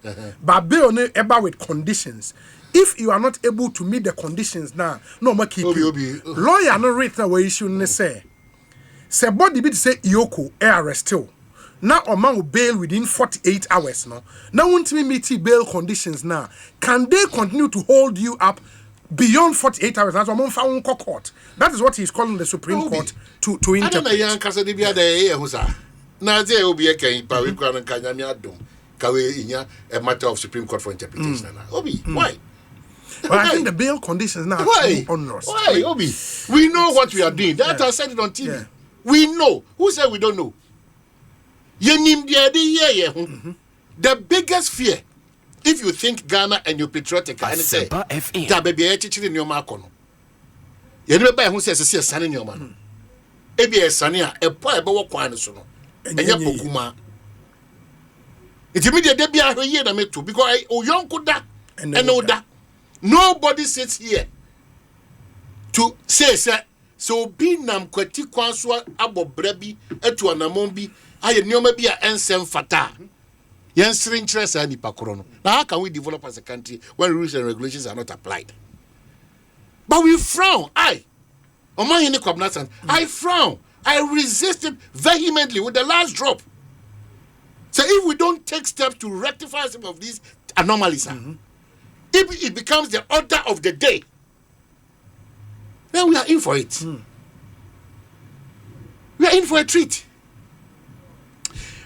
But bail no eba with conditions. If you are not able to meet the conditions now, no more keep you. Lawyer no rate na we issue ne say Say body bit say Yoko arrest still. Now a man will bail within 48 hours now. Now won't me meet bail conditions now. Can they continue to hold you up beyond 48 hours? That's what found court. That is what he's calling the Supreme Court to interpret. I don't know young Cassidy be there who's now there will be a cane by Grand Kanyamiadum. Kawe a matter of Supreme Court for interpretation. Obi, why? But I think the bail conditions now are too onerous. Why, Obi? We know what we are doing. That I said it on TV. Yeah. We know. Who said we don't know? The biggest fear, if you think Ghana and you're patriotic, and say, that baby, I teach in your marcono. You remember who says, "See a son in your man." Ebi a sania, a poor about one sono, and Yapokuma. It's immediate debut a year, I make two because I young could that and know that nobody sits here to say, sir, so be nam kwati kwanswa abo brebi etu anamombi aye nyoma bi a ensem fata yen srin kire sa ni pakoro no. Now how can we develop as a country when rules and regulations are not applied? But we frown. Omanhene Kwabena Asante, I frown. I resist it vehemently with the last drop. So if we don't take steps to rectify some of these anomalies, if it becomes the order of the day, then we are in for it. We are in for a treat.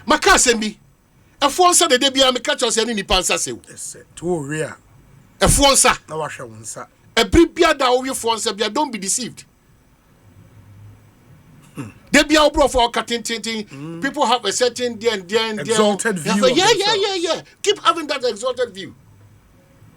Maka sembi, a fonsa de debia me catch us any nipansa se. Yes, to real. A fonsa. Na washa wonsa. A bribia da owi fonsa bia, don't be deceived. Debia obro for cutting tinting. People have a certain exalted view. Yeah. Keep having that exalted view.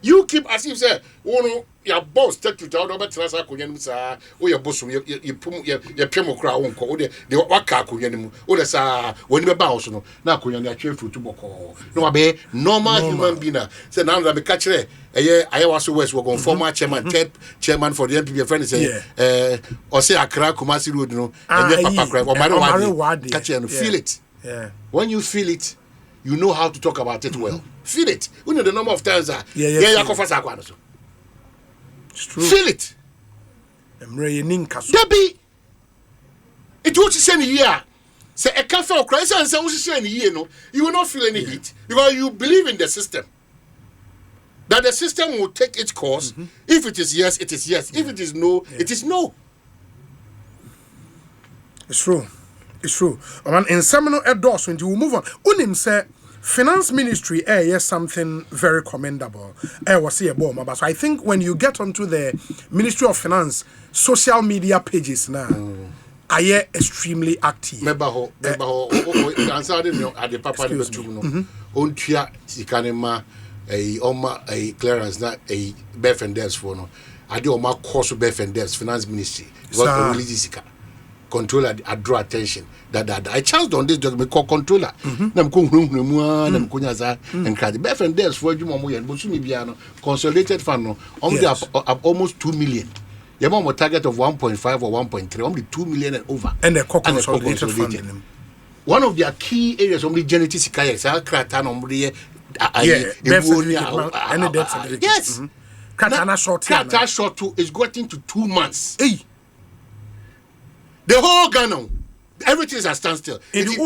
You keep as if say, oh no, your boss take to down over Trasa Kunyanusa, or your boss, your Pemo crown, or the Waka Kunyanum, or the Sa, when you bounce, no, now Kunyana cheerful to Boko. No, abe, normal human being. Say now that the catcher, a year I was West, we're going former chairman, third chairman for the NPP friend, say, or say Accra Kumasi Road, no, and then Papa Crack, or Mario catch and feel it. Yeah. When you feel it, you know how to talk about it well. Feel it. We know the number of times that it's true. Feel it. Debbie, it was the same year. Say a cafe or Christ and say, no, you will not feel any heat because you believe in the system. That the system will take its course. If it is yes, it is yes. If it is no, it is no. It's true. It's true. In seminal endorsement, you will move on. Unim say finance ministry yes something very commendable. Was see a bomb. So I think when you get onto the Ministry of Finance social media pages now, I am extremely active. Mebaho, answered no at the papa no. Ontia sikanema a clearance na a befenders for no. I do my course of befenders finance ministry. What really sika. Controller, I draw attention that I chanced on this document called controller. Nam and cry the best and there's for you and Busumi consolidated fund almost 2 million. The mom target of 1.5 or 1.3, only 2 million and over. And the consolidated fund. One of their key areas only genetic kayaks are cratan on the yes. Krata short to is getting to 2 months. The whole Ghana, everything is at standstill. It is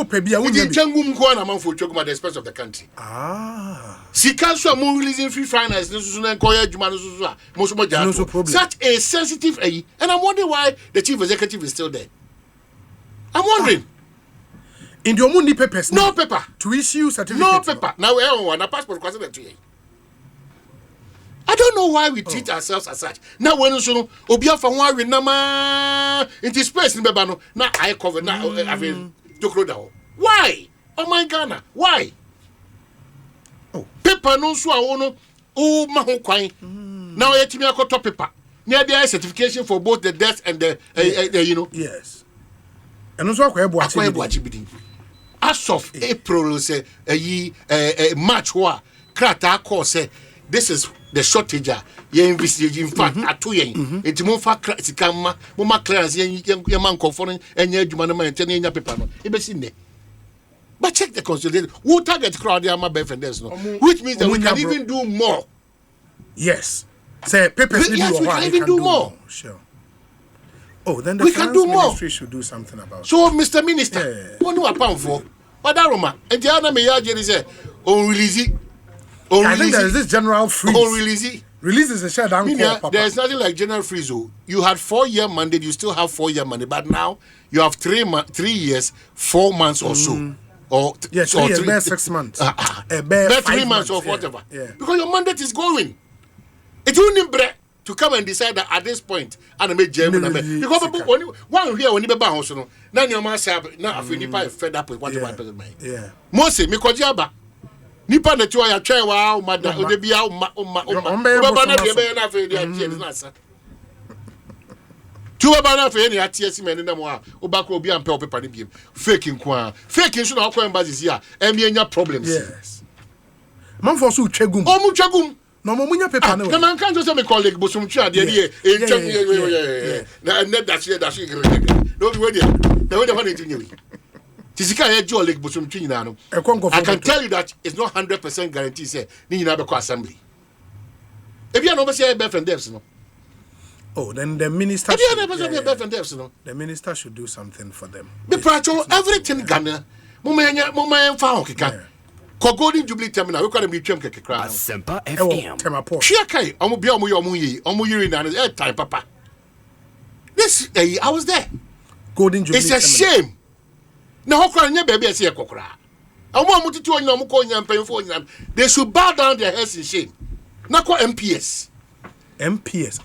Changum Kwan among for Choguma, the expense of the country. Sikanswa more releasing free finance, such a sensitive and I'm wondering why the chief executive is still there. I'm wondering. In the Omundi papers, no paper to issue certificate. No paper. Now we have a passport to you. I don't know why we treat ourselves as such. Now when you know Obia for why we nama into space in Bebano. Now I cover now I mean to why? Oh my Ghana, why? Paper no so ono oh my kwai. Now you me a top paper. Near there certification for both the death and the you know. Yes. And also akwa as of April say a March wa krata call say this is the shortage ye investigate in fact atu ye enti mo fa sikama mo ma clearance ye man conforming enye adwuma no ma ente nya paper no e be sin but check the consolidated who target crowd ya ma defenders no which means that we can even do more. Yes, say papers we can even do more. Sure. Oh, then the we can do more. Ministry should do something about so Mr. Minister, what do I pound for? What that Roma? And the other me say, on release it. I think there is this general freeze. On release it. Release is a share down. There is nothing like general freeze. You had 4-year mandate, you still have 4-year mandate, but now you have 3 years, 4 months or so. Or yes, 3 years, bare 6 months. Bare 3 months or whatever. Yeah. Because your mandate is going. It won't be to come and decide that at this point, and make German. Because one here when you be house, no, now your man say, now I feel nipa fed up with what you want to make. Yeah. Mose, me kojaba. Nipa na tuwa ya try wa umada odebi ya umma. Ubaba na biye na fe dia tie na sa. Tuwa ba na fe ni atie si me na mo a obakọ obi ampe opepa ni biem. Fake nkwa. Fake nso na akọ embassy here. Enya problems. Yes. Man for so twagum. O mu twagum. No mo munya paper na we. Na man kan just say me colleague bosum twa de dey e twagum. Na net that share no be we dey. Na we dey want to nyi. Tisika ye jo leg bosum twi nyina no. I can tell you that it's not 100% guarantee say ni nyina be ko assembly. Ebia no be say be friend devs no. Oh, then the minister. The minister should do something for them. Be pracho everything Ghana. Mumenya fa okika. Ko Golden Jubilee terminal we call them twem keke kra. Asempa FM. Temapo. Hia kai omo bia omo yiri na time papa. This I was there. Golden Jubilee. It's a shame. Na hokra nya baby ese ekokra. Omo tutu onye omo ko nya mpenfo nya. They should bow down their heads in shame. Na ko MPS. MPS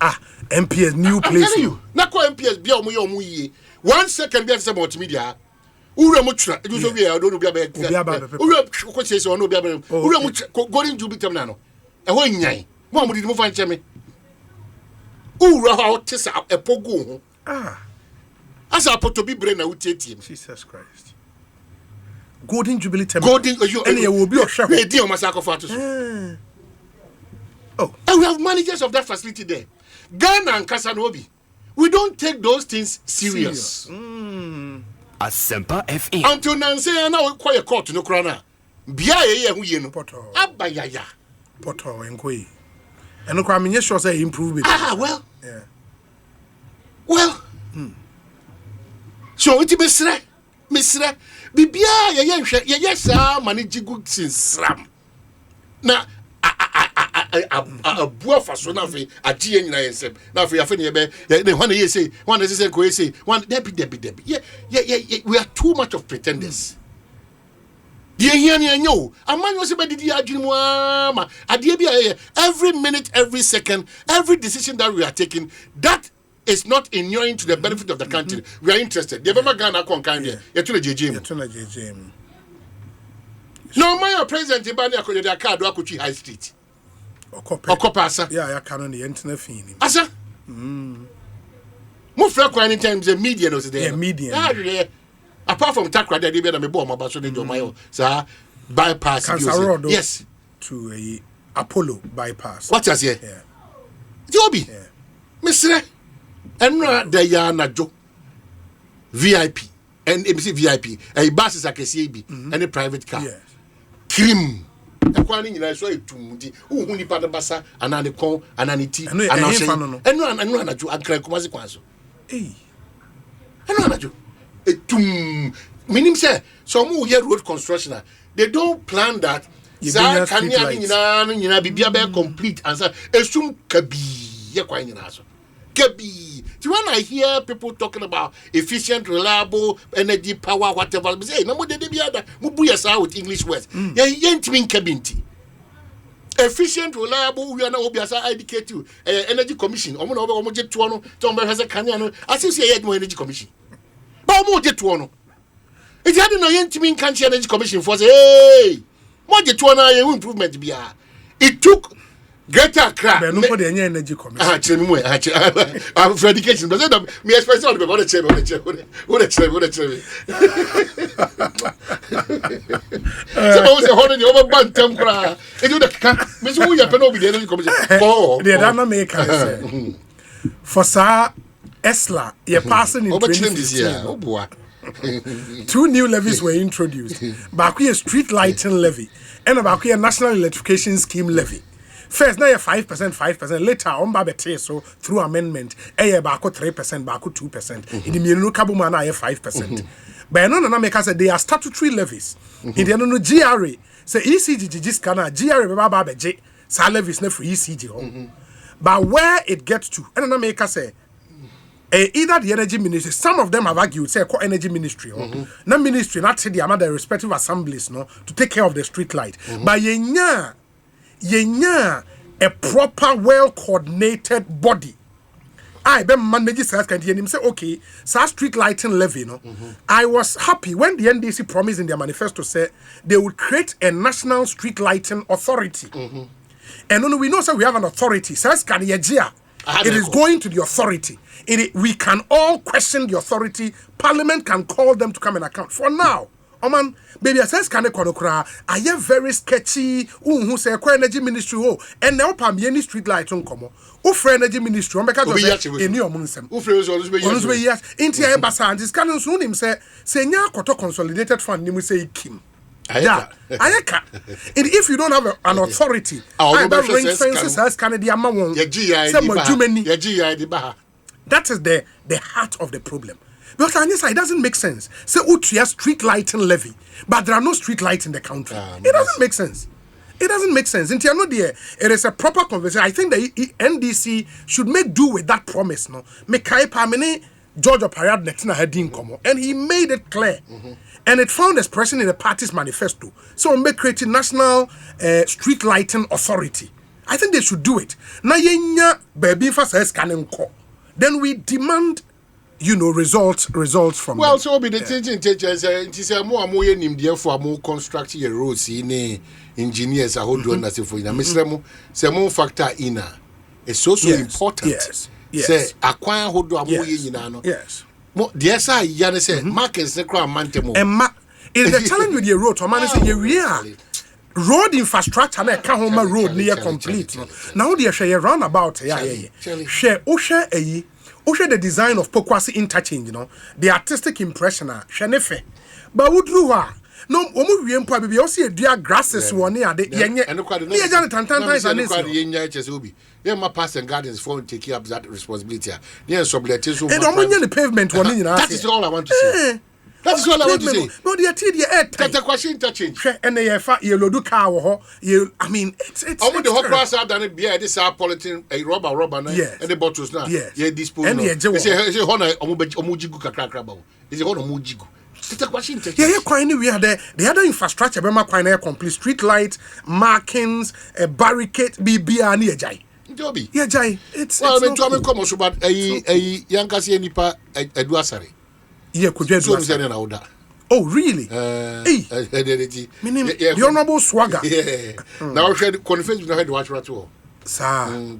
new place. I'm telling you. Na ko MPS bia omo ye. 1 second bia say multimedia. Ura mo twa. Edu so bia do no bia ba. Ura ko say so no bia ba. Ura mo Golden Jubilee terminal no. E ho nyan. Mo amudi mo fa nche me. Ura ha otisa epogu ho. Asa apotobi bre na utietie. Jesus Christ. Golden Jubilee terminal. And you will be a chef. Oh, and we have managers of that facility there. Ghana and Kasanobi. We don't take those things serious. Asempa FM. Until Nancy and now quite a court no crana. Bia ye hu ye no. Abayaya. Poto enkoi. And no crime yes sure say improve it. Well. Yeah. Well. So it be Misre. Bibia ye sa manage good since ram. Na a bua faso na fe agie nyina yensem na fe afa ne be ne hwana ye say one say ko ye say one debi yeah we are too much of pretenders die hia ne anyo amanyo se be didi adwene mu ama ade bia every minute every second every decision that we are taking that is not inuring to the benefit of the country. We are interested. The Bama Ghana kon kind there. You to the JJM. No, my president Ibani akode da card Akuchi High Street. Okopa asa. Yeah, I can on the internet feeling. Asa. Mo fra kwa anytime the media no there. Yeah, media. Yeah. Apart from Takra there be na me bo ma ba so dey jomayo. Sir, bypass. Yes. To a Apollo bypass. What is here? Yeah. Jobi. Yeah. Mr. And the Yanajo VIP and MC VIP, a bus is like a CB and a private car. Yes. Cream. A quantity in I saw it to Mudi, who only part of Bassa, and an econ, and an tea, and no, and crack consequence. Eh, and no, a tomb. Meaning, sir, some who hear road construction, they don't plan that. Sir, can you be complete answer? Assume Kabi, you're quite in answer. So when I hear people talking about efficient, reliable, energy, power, whatever, I say, no more than the other, Mubuya with English words. Yeah, ain't mean cabinti. Efficient, reliable, we are now Obiasa educate you. Energy Commission, Omo Jet Tuano, Tom has a Canyano, as you say, more energy commission. But more Jet Tuano. It had no ain't mean country energy commission for hey, more Jet Tuana improvement be. It took Greater crap. But nobody any energy commission. I'm for education. But me express all about the chair. Suppose the whole over bantam cry. And you the Miss Who you have the energy commission. Oh, they are not making for Sir Esla, you're passing in 2015. Oh boy. 2 new levies were introduced. Bakuya street lighting levy and a Bakuya national electrification scheme levy. First, now 5%, later on babete so through amendment, bako 3%, bako 2%. In the Mienu Kabuma na 5%. But no na make us say they are statutory levies. In the no GRA, say ECG scanner, GRA baba beje, sa levies na for ECG. But where it gets to, and na make us say either the energy ministry, some of them have argued, say, energy ministry, not ministry, not say the respective assemblies, no, to take care of the street light. But yenya a proper, well coordinated body. I be manage sales can him say, okay, so street lighting levy, no. I was happy when the NDC promised in their manifesto say they would create a national street lighting authority. And when we know so we have an authority, sales can yejia. It is going to the authority. We can all question the authority. Parliament can call them to come and account. For now, Oman, baby, I says can I am very sketchy. Who say energy ministry? Oh, and now pam any street light on come. Oh, for energy ministry, because in your munsem. Oh, for always be yes. Intia Basan is canon soon him say nya koto consolidated fund. Nimu say Kim. Ayaka. And if you don't have an authority, I bet ring fences as Canada Mamon. That is the heart of the problem. Because it doesn't make sense. Say Utria street lighting levy, but there are no street lights in the country. It doesn't make sense. It doesn't make sense. In Tiano there, it is a proper conversation. I think the NDC should make do with that promise. No, make Pamene George Parad Netina Hedin Komo, and he made it clear. And it found expression in the party's manifesto. So we create a national street lighting authority. I think they should do it. Na yenya baby fa says kanenko. Then we demand, results from well, them. so be the teaching more nim there for more construct your roads in engineers a whole do for you. Mr. Say more factor in it's so important. Yes. Say acquire who do a more Yes. Yes, I say markets the crown mantemo. And is the challenge with your road, man, is real road infrastructure na Kahoma road near complete. Now they share roundabout. Share the design of Pokwasi interchange, the artistic impression, shenefe. But would you no, we probably also dear grasses one near the my past and gardens for taking up that responsibility. Yes, so the pavement one. That is all I want to say. That's all I want to say. No, they are that's a question interchange. And they have you do car. I mean, it's. I want the whole class out done it. Yeah, this are politics. A rubber, and the bottles now. Yes, yeah, this. And it's a honor. Omujigu kakrabo. It's a honor Mujigu. Yeah, quite anywhere there. The other infrastructure, be quite complete street lights, markings, a barricade, BB and Jai. Yeah, Jai. It's well, when Tommy come also, but a young Cassia Nipa Eduasari. Yeah, could you do oh, really? The honorable swagger. Yeah. Now, she had confessed with her to watch at all. Sir,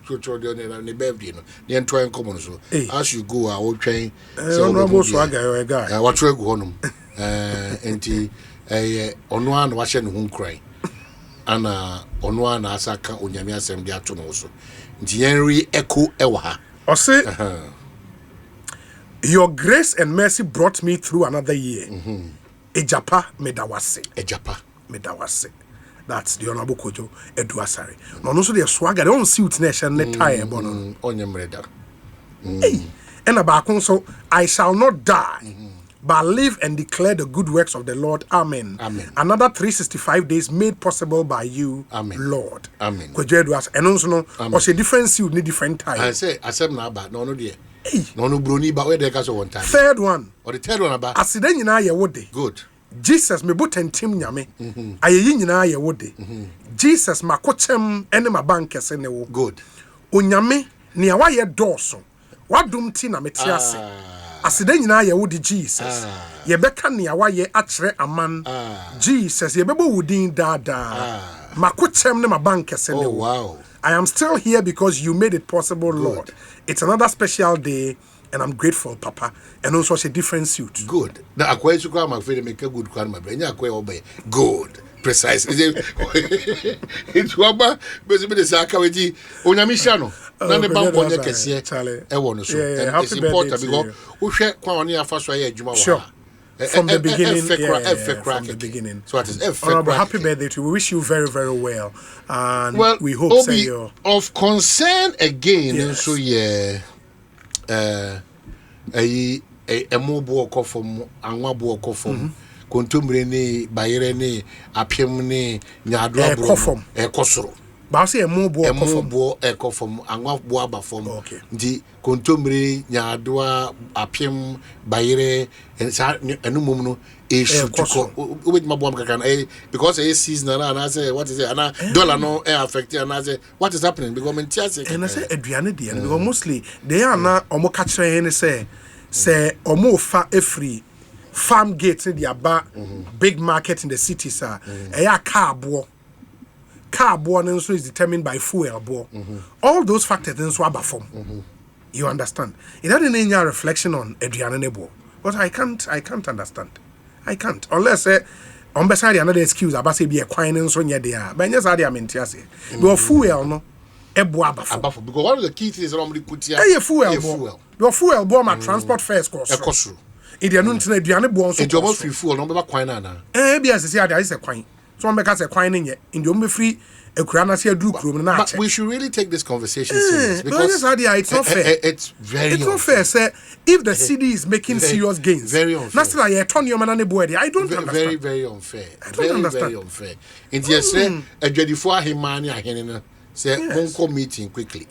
as you go, I will train. Honorable swagger, guy. What you go on? And on one washing home cry. And on one Asaka on Yamia Semdia Tonoso. Henry Echo Ewa. Or say, your grace and mercy brought me through another year. Ejapa medawase. Ejapa medawase. That's the Honorable Kojo Eduasari. No, also the swagger, they don't see it nation, net tire, bono. On your murder. Hey, and about so I shall not die, but live and declare the good works of the Lord. Amen. Amen. Another 365 days made possible by you, Amen. Lord. Amen. Kojo Eduasari. And also, no, or say different suit, need different time. I said now, but no, dear. No, brony, but where they got one time. Third one. Or the third one about. Accident in our wood. Good. Jesus me boten tim nyame ayeyi nyina ye wode Jesus makochem ene mabanke se ne wo good onyame ne awaye doso wadum ti na meti ase asede nyina ye wode Jesus ye beka ne awaye akere aman Jesus ye bebo wudin dada makochem ne mabanke se ne wo wow I am still here because you made it possible, good. Lord. It's another special day. And I'm grateful, Papa. And also a different suit. Good. Now, acquire to come, my friend, make a good crime, my brain. Acquire obey. Good. Precisely. It's Waba, but the Sakawiti, Onamishano. None of the Bambonia can I want to show. It's important because who share Kwani first way, Juma. Sure. from the beginning. From the beginning. So what is Honorable, happy birthday to you. We wish you very, very well. And we hope Obi, say you of concern again. Yes. So a mobile from Anwabo Kofom, Contumbre ne, Bayere ne, Apiem ne, Nyadra Kofom. Kosoro. but I say a mobile Kofom, Anwabo from the Contumbre, Nyadra, Apiem, Bayere, and Numumuno. With my bomb because a season and I say what is it? And dollar no air affected and I say what is happening because and I say Adriana because mostly they are not omo catch any say omo free farm gates in the bar big market in the city sir a car boy is determined by fuel boy all those factors then swab form you understand it had any reflection on Adriana Nebo but I can't understand. I can't unless on beside another excuse about say be a quine and so near there. But yes, I mean, your fuel no a boabafo because one of the key things normally put here a fuel. Your fuel bomb my transport fares cost. If you don't know, Diana born so almost free fuel, no quine. Be as I say a quine. So make us a quine in the free. But we should really take this conversation serious because it's not fair. It's not fair. Say if the city is making serious gains, very unfair. That's like I don't understand. Very, very unfair. I don't understand. Very unfair. In the say a dread for him money say won't come meeting quickly.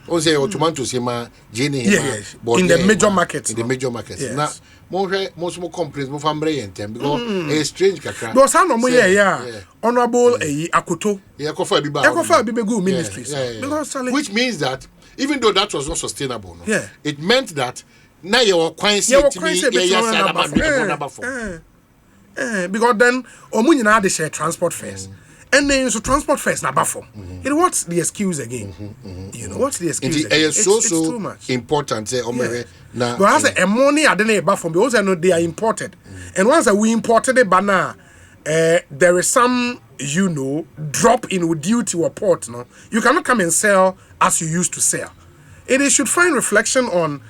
On say tomatoes him Jenny in the major markets. In the major markets. Now most more complaints more family and them because it's strange kakra. Because I know honorable Akoto. Ekofa Bibegu ministries. Which means that even though that was not sustainable, it meant that now your coin said to me because then omunyina they share transport fares. And then so transport fares na bafo. You know what's the excuse again? You know what's the excuse? It's too much important. Now, but as a money I don't bafo because I know they are imported. And once that we imported it, bana, there is some drop in duty or port. No, you cannot come and sell as you used to sell. It should find reflection on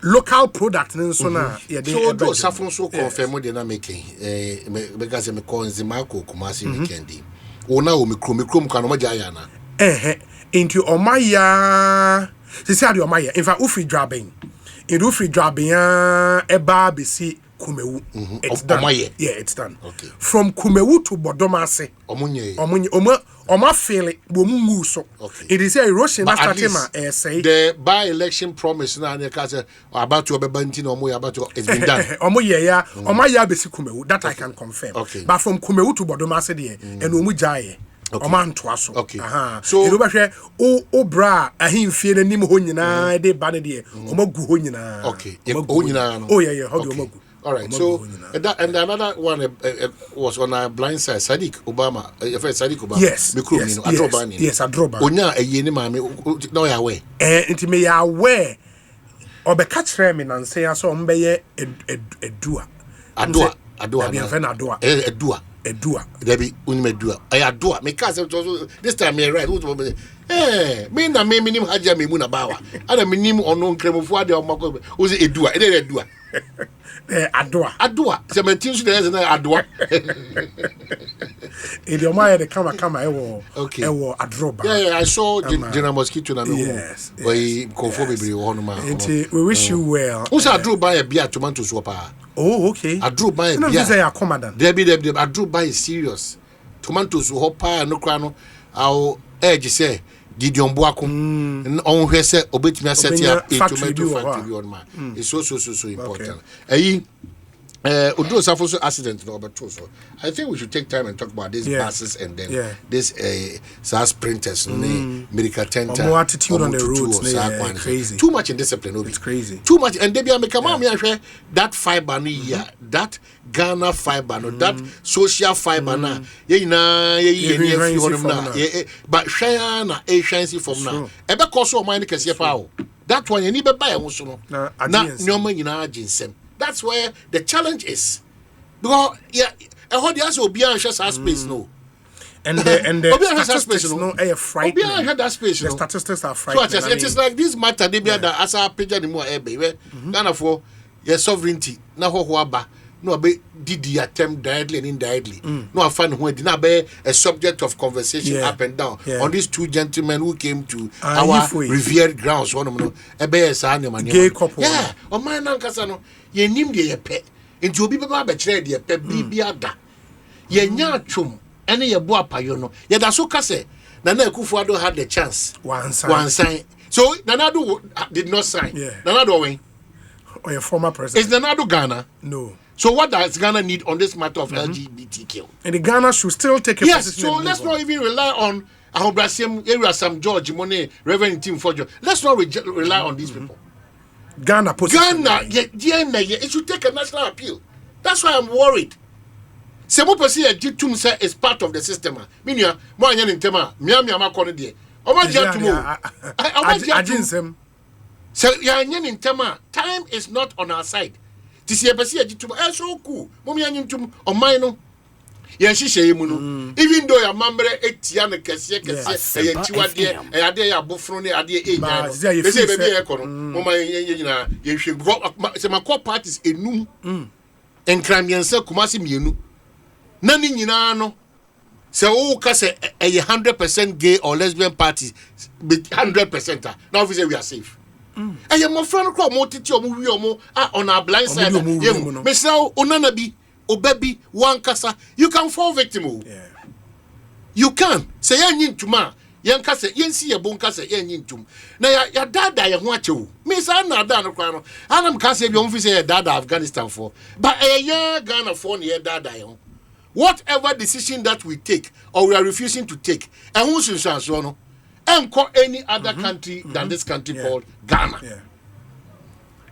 local product and so na so those safon so confirm they na making because me call Zimako Kumasi weekend ona o mikrom kan o magaya na into omaya se say ade omaya in fact ufri drabin eba besi Kumewu it's done it's done okay from Kumewu to Bodomase Oma feel it bomu so it is a erosion that starting say the by-election promise na about to be banting about to it's been done Oma ya besi Kumewu that I can confirm but from Kumewu to Bodomase there and omu jaye Oman twaso so you know o bra ahimfie nanim ho nyina de ba ne de omagu ho nyina how do omagu. All right, so and another one was on our blind side, Sadiq Obama. Sadiq Obama. Yes. Yes, Adroba. Onya yeni mami no ya we. Nti me ya we. Obeka kire me nan say so mbeye edua. Adua. Edua. Debi unimedua. Adua. Me ka say this time me right. Me na me minim haja me mu na bawa. Ana minim ono nkremofo ade o mako. O say edua. Edua. Adua. Sementin so there is na adua. Idioma de kama ewo Adroba. Yeah, I saw General Mosquito na me. Yes. We confirm bebre wo no ma. We wish you well. Who say Adroba e bia tomatoes wo pa. Oh, okay. Adroba e bia. No say commandant. Debi Adroba is serious. Tomatoes wo pa no kra no. Aw edge say Gideon Boakum on who say obetimi set up a tomato factory on ma. It's so important. Odo Safoso accident no but so I think we should take time and talk about these buses and then this SAS printers medical tenter more attitude on the roads crazy. Too much indiscipline. It's crazy. Too much and they be make am that fiber no here that Ghana fiber no that social fiber na ye na but share na agency from now e be cause o man kese pa o that one you be buy am so no na nyoma nyina aginsem. That's where the challenge is. Because how the answer will be on space no. And the statistics no frightening. That space, the statistics are frightening. So it is like this matter they be that as a page anymore baby. Ghana for your sovereignty. Na ho ba no be did the attempt directly and indirectly. No, I find when did be a subject of conversation up and down on these two gentlemen who came to our revered grounds. One of them, a bear gay couple. Yeah, on my nankasano, ye nim de pet into obi baba betrayed the pet bibiada. Ye nya chum, any ye boa payono. Ye da so kase, Nana Kufuado had the chance. One sign. So Nanado did not sign. Nanado way. Or your former president. Is Nanado Ghana? No. So what does Ghana need on this matter of LGBTQ? And the Ghana should still take a position. So let's not even rely on Ahobrasiam area, some George Monet, Reverend Tim Fojo. Let's not rely on these people. Ghana it should take a national appeal. That's why I'm worried. Semo pesi e jitum say is part of the system. Minia mo anya ntema miamia makọ de. Oma jatumo. Ajinsem. So ya anya ntema time is not on our side. Tisi e pesi e jitum e so cool. Mo mi anya ntum oman no. Ye hihye mu no. Even though ya mamre etia ne kese e chiwade e ade ya bofro ne ade e nya no. Bese be e ko no. Mo ma ye nyina ye hwe se makọ parties enum. Enkramiense kumasi mienu. Nani nyina no say o ka say a 100% gay or lesbian party 100% now we say we are safe. And my friend call mo titi o mo wi o mo on our blind side me say onana bi obabi wan kasa you can fall victim. You can say yan ntuma yan kasa yan si ye bon kasa yan ntum na ya dada ye ho achew me say na dada no kwa no anam kasa bi o mo fi say dada Afghanistan for but ya Ghana for ne dada ye ho. Whatever decision that we take or we are refusing to take, and who's in Sansono, and call any other country than this country called Ghana.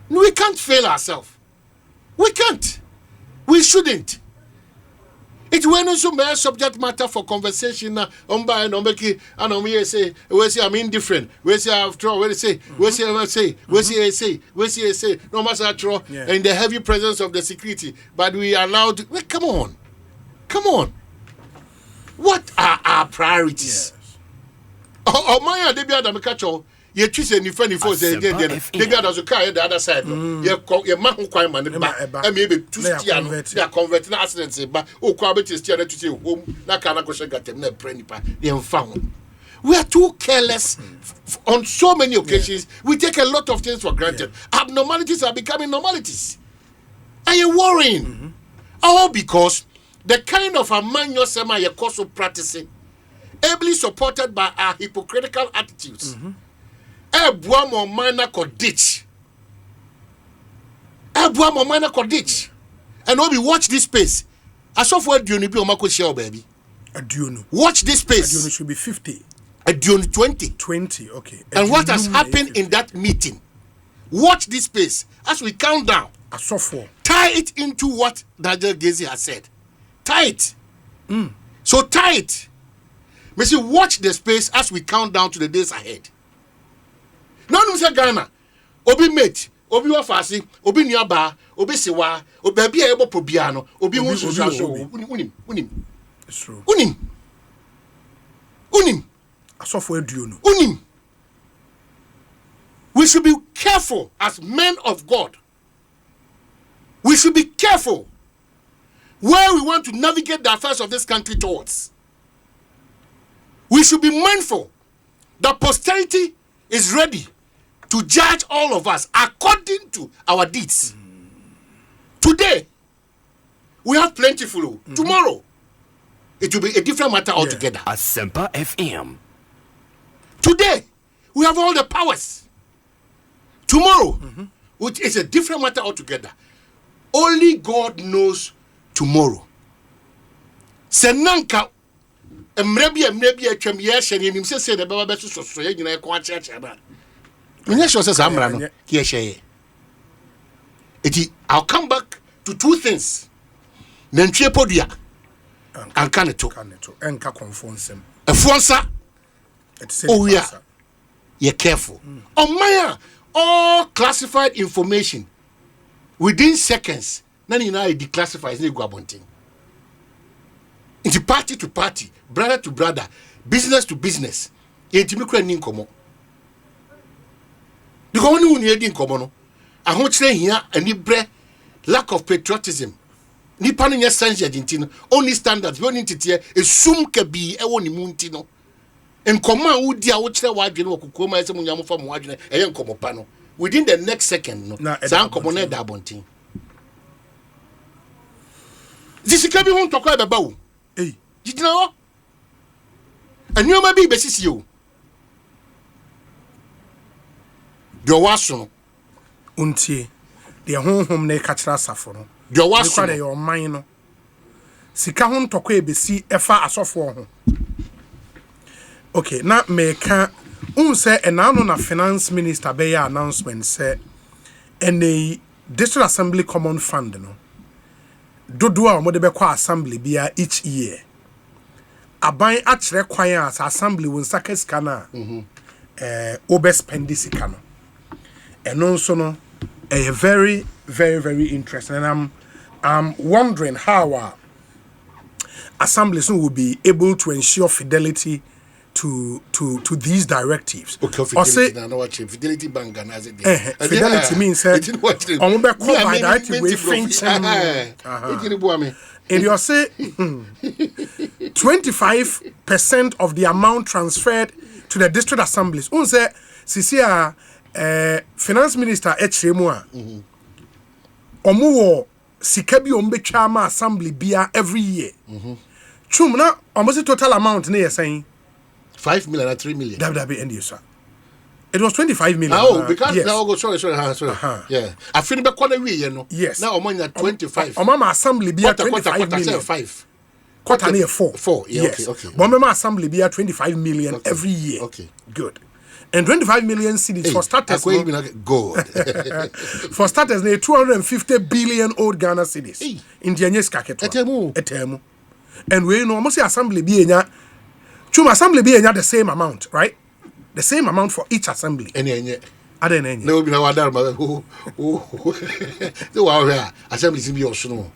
We can't fail ourselves. We can't. We shouldn't. It went also mere subject matter for conversation. We say I'm indifferent. We say after all. We say no matter in the heavy presence of the security, but we allowed. Come on. What are our priorities? Oh my, they be Adam Kacho. You choose any funny for the got as a car the other side. You man who quite man, and maybe two they are converting accidents, but quality is still to say home. That kind of question got them never found. We are too careless on so many occasions. We take a lot of things for granted. Abnormalities are becoming normalities. And you're worrying. All because the kind of a man you're your course of practicing, ably supported by our hypocritical attitudes. Ebuamo minor could ditch. Ebuamo minor could ditch. And when we watch this space, I saw for a Dionu be Omako share, baby. A Dionu. Watch this space. A Dionu should be 50. A Dionu 20. 20, okay. And what has happened in that meeting? Watch this space as we count down. A software. Tie it into what Daniel Gezi has said. Tie it. So tie it. Messi, watch the space as we count down to the days ahead. No, no, Ghana. Obi mate, Obi wafasi, Obi nyaba, Obi sewa, Obi able probiano, Obi unim. It's true. Unim. A software Dionu. Unim. We should be careful as men of God. We should be careful where we want to navigate the affairs of this country towards. We should be mindful that posterity is ready to judge all of us according to our deeds. Today, we have plentiful. Tomorrow, it will be a different matter altogether. Asempa FM. Today, we have all the powers. Tomorrow, which is a different matter altogether. Only God knows tomorrow. Senanka mrebi atwam ye hye ne nim se de baba beso so ye nyina ko acheache ba. Menya sure say amra no ki hye. I'll come back to two things. Nantwie podua and kaneto. Enka confonsem. Efonsa. Oh yeah. You're careful. Oh my, all classified information within seconds. None in I declassify is guabonting. Into party to party, brother to brother, business to business. Intimikra ninkomo. The one who need inkomo. I want to say here any lack of patriotism nipa no nya sense agenti no only standards we only titie esum ka bi e woni munti no enkoma a wodi a wo kire wadwene wo kokoma ese munyam fa mo wadwene eye nkomo pa no within the next second no san nkomo na da bontin zisika bi ho ntoko e beba wo jijina wo anyoma bi besisi o do waso untie de honhom na ka kira asafo no do waso de your mind no sika ho ntoko e besi efa asofo ho. Okay, na meka unse enano na finance minister be ya announcement say ene district assembly common fund no dodo a mo de be kwa assembly bia each year aban a kire kwan a assembly won saka sika na obe spend sika no eno so no very very very interesting, and I'm wondering how assemblies will be able to ensure fidelity to these directives. Okay, fidelity, I know what fidelity bank and as it fidelity means on be by directive way function. And you say 25% of the amount transferred to the district assemblies. Un say Sisia finance minister Echemua omo sika bi ombetwa ma assembly bia every year. Chum na almost total amount na saying 5 million and 3 million. That end sir. It was 25 million. Oh, because yes. now go sorry. Yeah. I feel be corner we you know. Yes. Now omo 25. Mama assembly be 25 million. 5. Quarter near 4. 4. Yeah, yes. Okay. But mama assembly be 25 million every year. Okay. Good. And 25 million cedis for starters. Good. For starters, they 250 billion old Ghana cedis. In the Etemu. And we know almost assembly be Chuma assembly be the same amount, right? The same amount for each assembly. Any. Adenenye. No be na wadar ma. So wa assembly be osuno.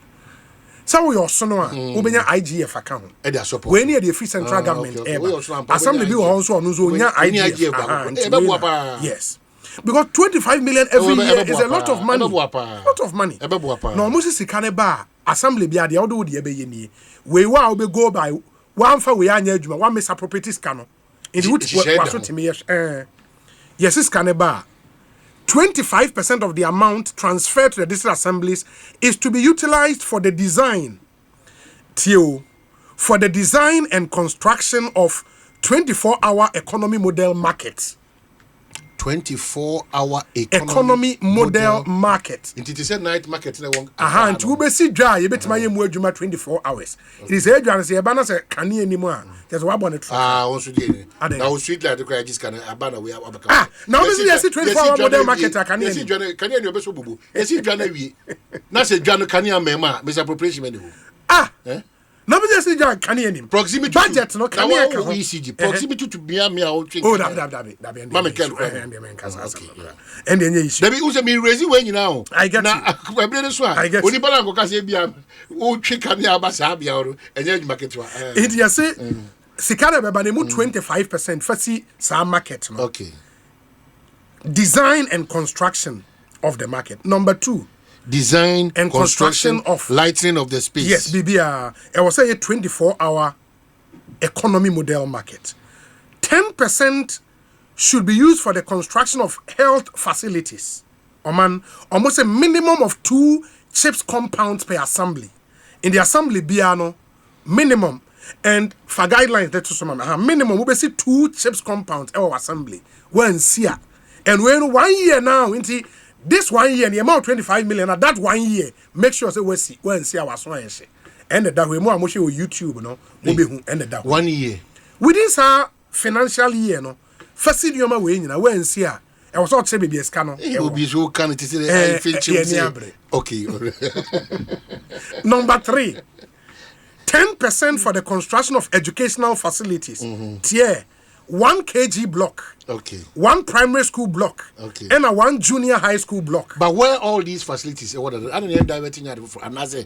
So we also know ubenya IGF account. E dey support. We need the free central government. Assembly be also on so nya IGF. Yes. Because 25 million every year is a lot of money. Lot of money. No almost sika ne ba assembly be dey odo dey be ye we wa we go by one fa we anya adwuma one misappropriate sika no. In which was to me yes sika ne ba 25% of the amount transferred to the district assemblies is to be utilized for the design and construction of 24-hour economy model markets. 24-hour economy model market. It is a night market. And to be see dry, you bet my 24 hours. It is a dry, say a banner, say, can you anymore? There's one on it. Also did. Now, street like the cry, just can a banner. We have now, this is a 24-hour model market. Can you best boo? Is it January? Not say Jano Kanya Mema, misappropriation. Nobody says John Canyon. Proximity budget, no Canyon. Proximity to be a meal. Oh, Mamma can and then you should be raising when you now. I get I get only Balanco Casabia, oh, chicken, Yabasabia, and then market. It you say, Sikara Babanemu 25% for see some market. Okay. Design and construction of the market. Number 2. Design and construction of lighting of the space. Yes, BBR. I was say a 24-hour economy model market. 10% should be used for the construction of health facilities. Almost a minimum of 2 CHIPS compounds per assembly. In the assembly, BR minimum. And for guidelines, that's minimum. We see 2 CHIPS compounds per assembly. When see, and when 1 year now into this 1 year, the amount 25 million, at that 1 year, make sure we see our swan. And that way, more much with YouTube, no, maybe end that 1 year. Within our financial year, no, first year, my way, when see, I was not saying, baby, a scanner. It will be so kind to say, okay. Number 3, 10% for the construction of educational facilities. Tier 1 kg block. Okay. 1 primary school block. Okay. And a 1 junior high school block. But where all these facilities? What are I don't know diverting for another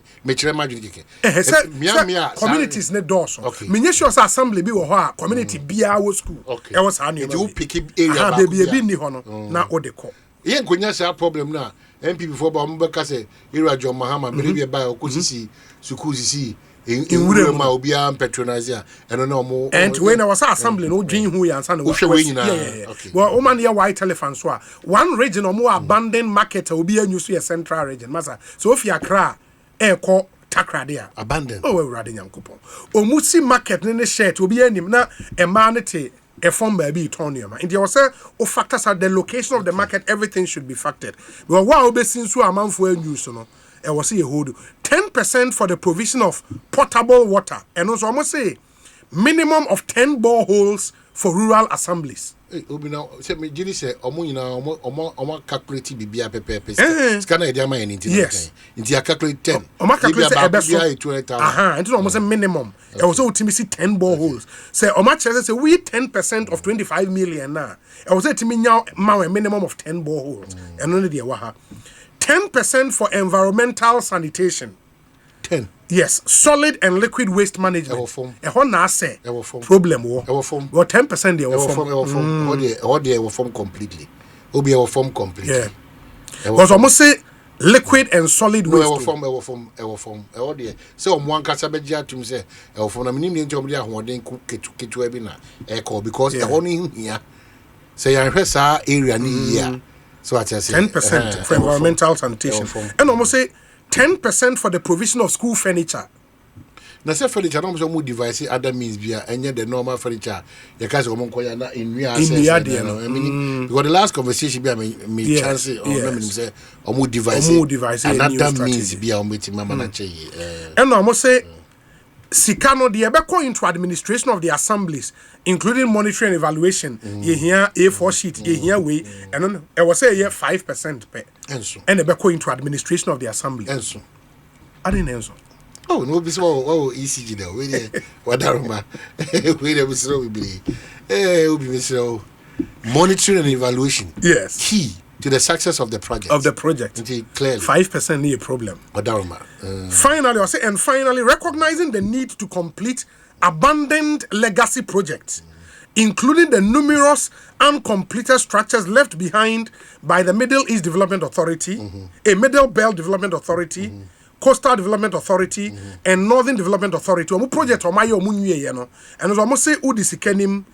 communities ne doors. Okay. Miniatures assembly be or community be our school. Okay. It was an you pick area. Baby be ni hono na odeko. yen konya sa problem na MP before ba mo beka say area John Mahama maybe e buy okosisi suku sisi in ma obi am patronize and no mo and when I was assembly no dream who answer no yeah. Well woman here white elephant so one region or more abandoned market obi anu so central region masa so if you Accra e ko takra there abandoned oh we rade nyankopon omusi market ne shirt obi anim na e ma ne te a form baby tonium and you say o factors are the location of the market everything should be factored but what obe since a man for news no e was say hold 10% for the provision of potable water and also almost say minimum of 10 boreholes for rural assemblies. Obi now say me jiri say omo nyina omo calculate bibia pepe scanner e dey am anything yes nti calculate 10 omo calculate say ebe 20,000 nti almost say minimum e was ultimate 10 boreholes say omo chere say we 10% of 25 million na e was say timi nya ma a minimum of 10 boreholes and no dey wa ha 10% for environmental sanitation 10 yes solid and liquid waste management e ho na say problem wo 10% dey wo form completely obi e form completely yeah because almost say liquid and solid waste e form there say o mo ankasa be gia tum say e form na minim ne ntom dey ahoden ketu abi na e call because e ho no hia say yan hwe sa area ni here so at say 10% for environmental sanitation and almost say 10% for the provision of school furniture. Na say furniture no mo device other means bia enye the normal furniture you guys go monkoya na in real I mean because the last conversation bia me chance or no mean say omo device another means bia ometi mama na che and no mo say Sikano the ebeko into administration of the assemblies, including monitoring and evaluation. You hear A4 sheet, you hear way, and then I was say 5% pay. And ebeko into administration of the assembly. Enso. I didn't answer. Oh no, be so ECG now. We there, wadaruma. We there, we slow we be. We so monitoring and evaluation. Yes. Key to the success of the project. Clearly. 5% need a problem. Finally, recognizing the need to complete abandoned legacy projects, including the numerous uncompleted structures left behind by the Middle East Development Authority, a Middle Belt Development Authority, Coastal Development Authority, and Northern Development Authority. Omu project omayo omunye no, and almost say udisikenim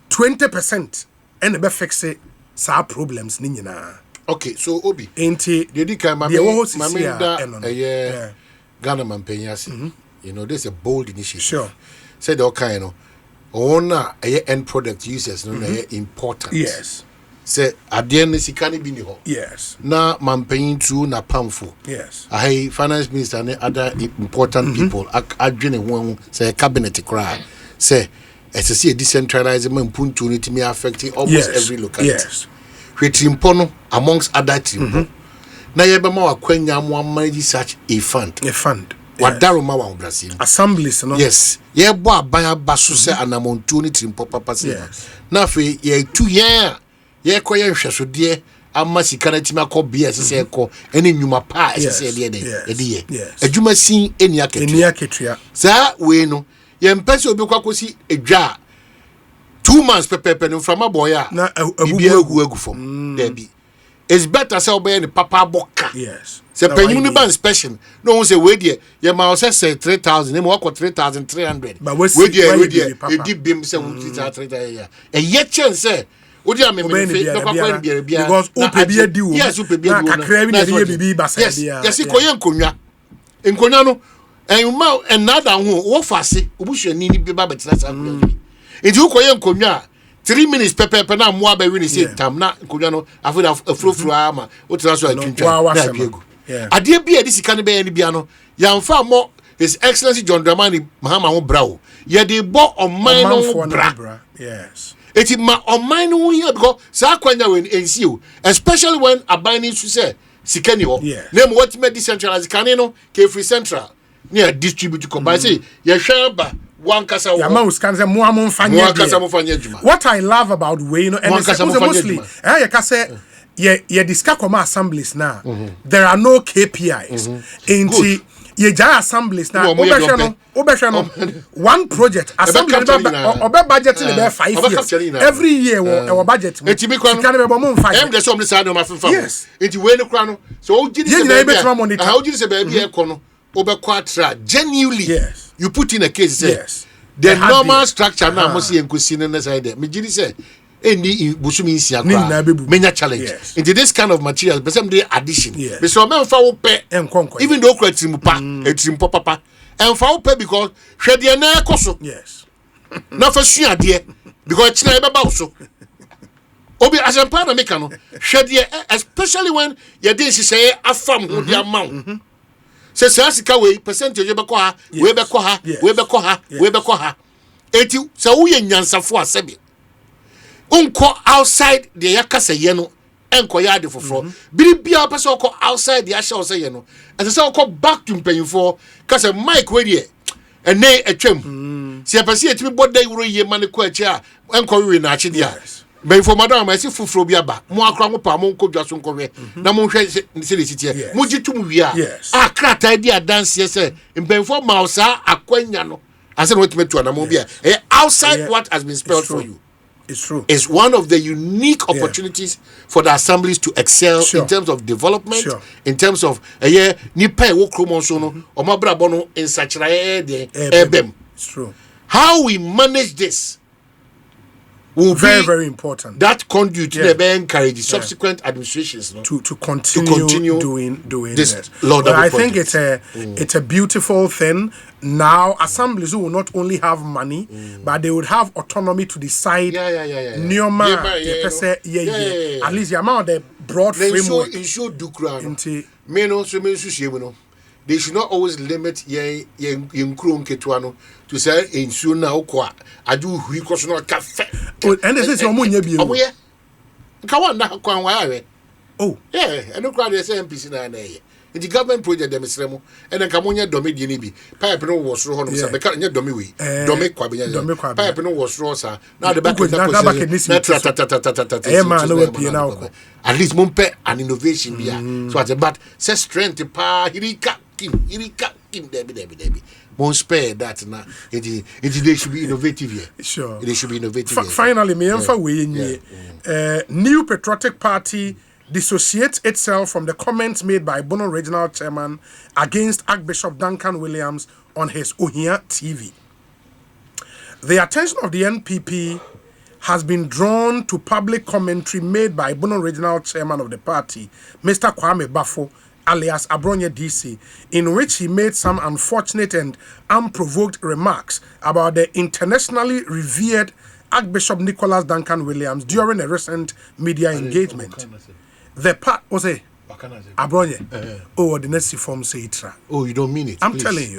20% and ebe fixe sa problems ni nyina. Okay, so Obi. Enti dedika mama Ghana Mampanyasi. You know, this is a bold initiative. Sure. Said okay, you know. Ona end product users no important. Yes. Say adien sikani bi ni ho. Yes. Na Mampanyin tu na pamfo. Yes. I finance minister and other important people adwene ho say cabinet cry. Say it's a decentralized mpuntu ni timi affecting almost every locality. Yes. Hwetimpo amongst other timpo. Na yebema wakwanya mo manage such a fund. Wadaroma wa Brazil. Assemblies no. Yes. Ye bo aban baso se anamontu ni timpo papa se. Na fe ye 2 year ye koye hwesode ama sikana timi akobia se ko eni nyuma pa se de ye. Adwuma sin eni aketua. Sa we no ye mpese obi kwakosi edwa 2 months pepepe no from aboya na bibia egu fom there be it's better say obey the papa boka yes say penyu ni ban special no say we there ye ma say 3,000 e mo ko 3,300 we there e di bim say we 3,000 e ye chance say we dey am me no kwa bia because upe bia di wo yes upe bia di wo kakra bi na ye bibi ba say bia yes ko ye nkonwa no en ma another ho wo fase obuhwani ni bi ba betra sa If you call Konya 3 minutes pepe na mo aba win say tam na Konya no after afro ama o transfer atwintwa na biegu ade bia di sika ne be ni bia no yamfa mo His Excellency John Dramani Mahama ho brawo ye dey bo oman no bra yes eti ma oman no here because sa kwanya when ensio especially when abani su say sika ni ho name what me decentralized kane no ke free central near distribute ko by say ye hwa ba what I love about Wayne and mostly you can say you discuss assemblies now there are no KPIs ye jaya assemblies na obehwe no one project assembly obe budget in be 5 years every year our budget enti bi kwa no be mo 5 em de so me say no ma fefa yes enti we no kra no so o giri se be o giri se be e ko no obekọ atra genuinely yes. you put in a case say yes. the normal structure na mo say enkosi ne side me giri say any busumi nsia kwa menya challenge yes. into this kind of material person dey addition yes. be so me fa wo pe even though kwa trimpa papa and fa wo pe because hwede na ekoso yes na fa sua de because chira e beba wo so obi asempa na meka no hwede especially when your day say afam ho dia maw say sika we percentage be ko ha we be ko ha we be ko ha we be ko ha eti say wo ye nyansafo asebe unko outside the yakasa ye no enko ya de foforo biribia pese ko outside the asha ose ye no ese se ko back to mpanyinfo kase mike we de ene atwam se pese etimi bodai wuro ye mane ko achi a enko we na achi dia be for madam ma se foforo bi aba mo akra mo pa mo nko dwaso nko we na mo hwe se le sitie mo gitum wi a krata di adanse se mpanyinfo ma osa akwanya no ase no wetime to na mo bia outside what has been spelled for you. It's true. It's one of the unique opportunities for the assemblies to excel in terms of development, in terms of nipa wo kromo so no o mabra bono in sachirae de ebem. It's true. How we manage this will very be very important. That conduit to encourage the subsequent administrations no? to continue doing this. But I think it's a beautiful thing. Now assemblies will not only have money, but they would have autonomy to decide. At least the amount of the broad framework. They should not always limit yen kron ketuano to say in soon now kwa adu hui koso cafe. And this is omunya bi. Omuye. Nka wa na kwan wa yawe. Oh. Yeah, and no crowd say MPC na ye. The government project dem sremo and nka monya domi die ni bi. Pipe no wo soro hono say be ka nya domi we. Domi kwabenya. Pipe no wo soro sa. Now the back of the at least mumpe an innovation bia. So at the but say strength pa hirika kim debi. Won't spare that now. It should be innovative here. Sure. It should be innovative. Finally, New Patriotic Party dissociates itself from the comments made by Bono Regional Chairman against Archbishop Duncan Williams on his Ohia TV. The attention of the NPP has been drawn to public commentary made by Bono Regional Chairman of the party, Mr. Kwame Bafo, alias Abronye DC, in which he made some unfortunate and unprovoked remarks about the internationally revered Archbishop Nicholas Duncan Williams during a recent media engagement. The part was a Abronye. Oh, the next form say itra. Oh, you don't mean it. I'm telling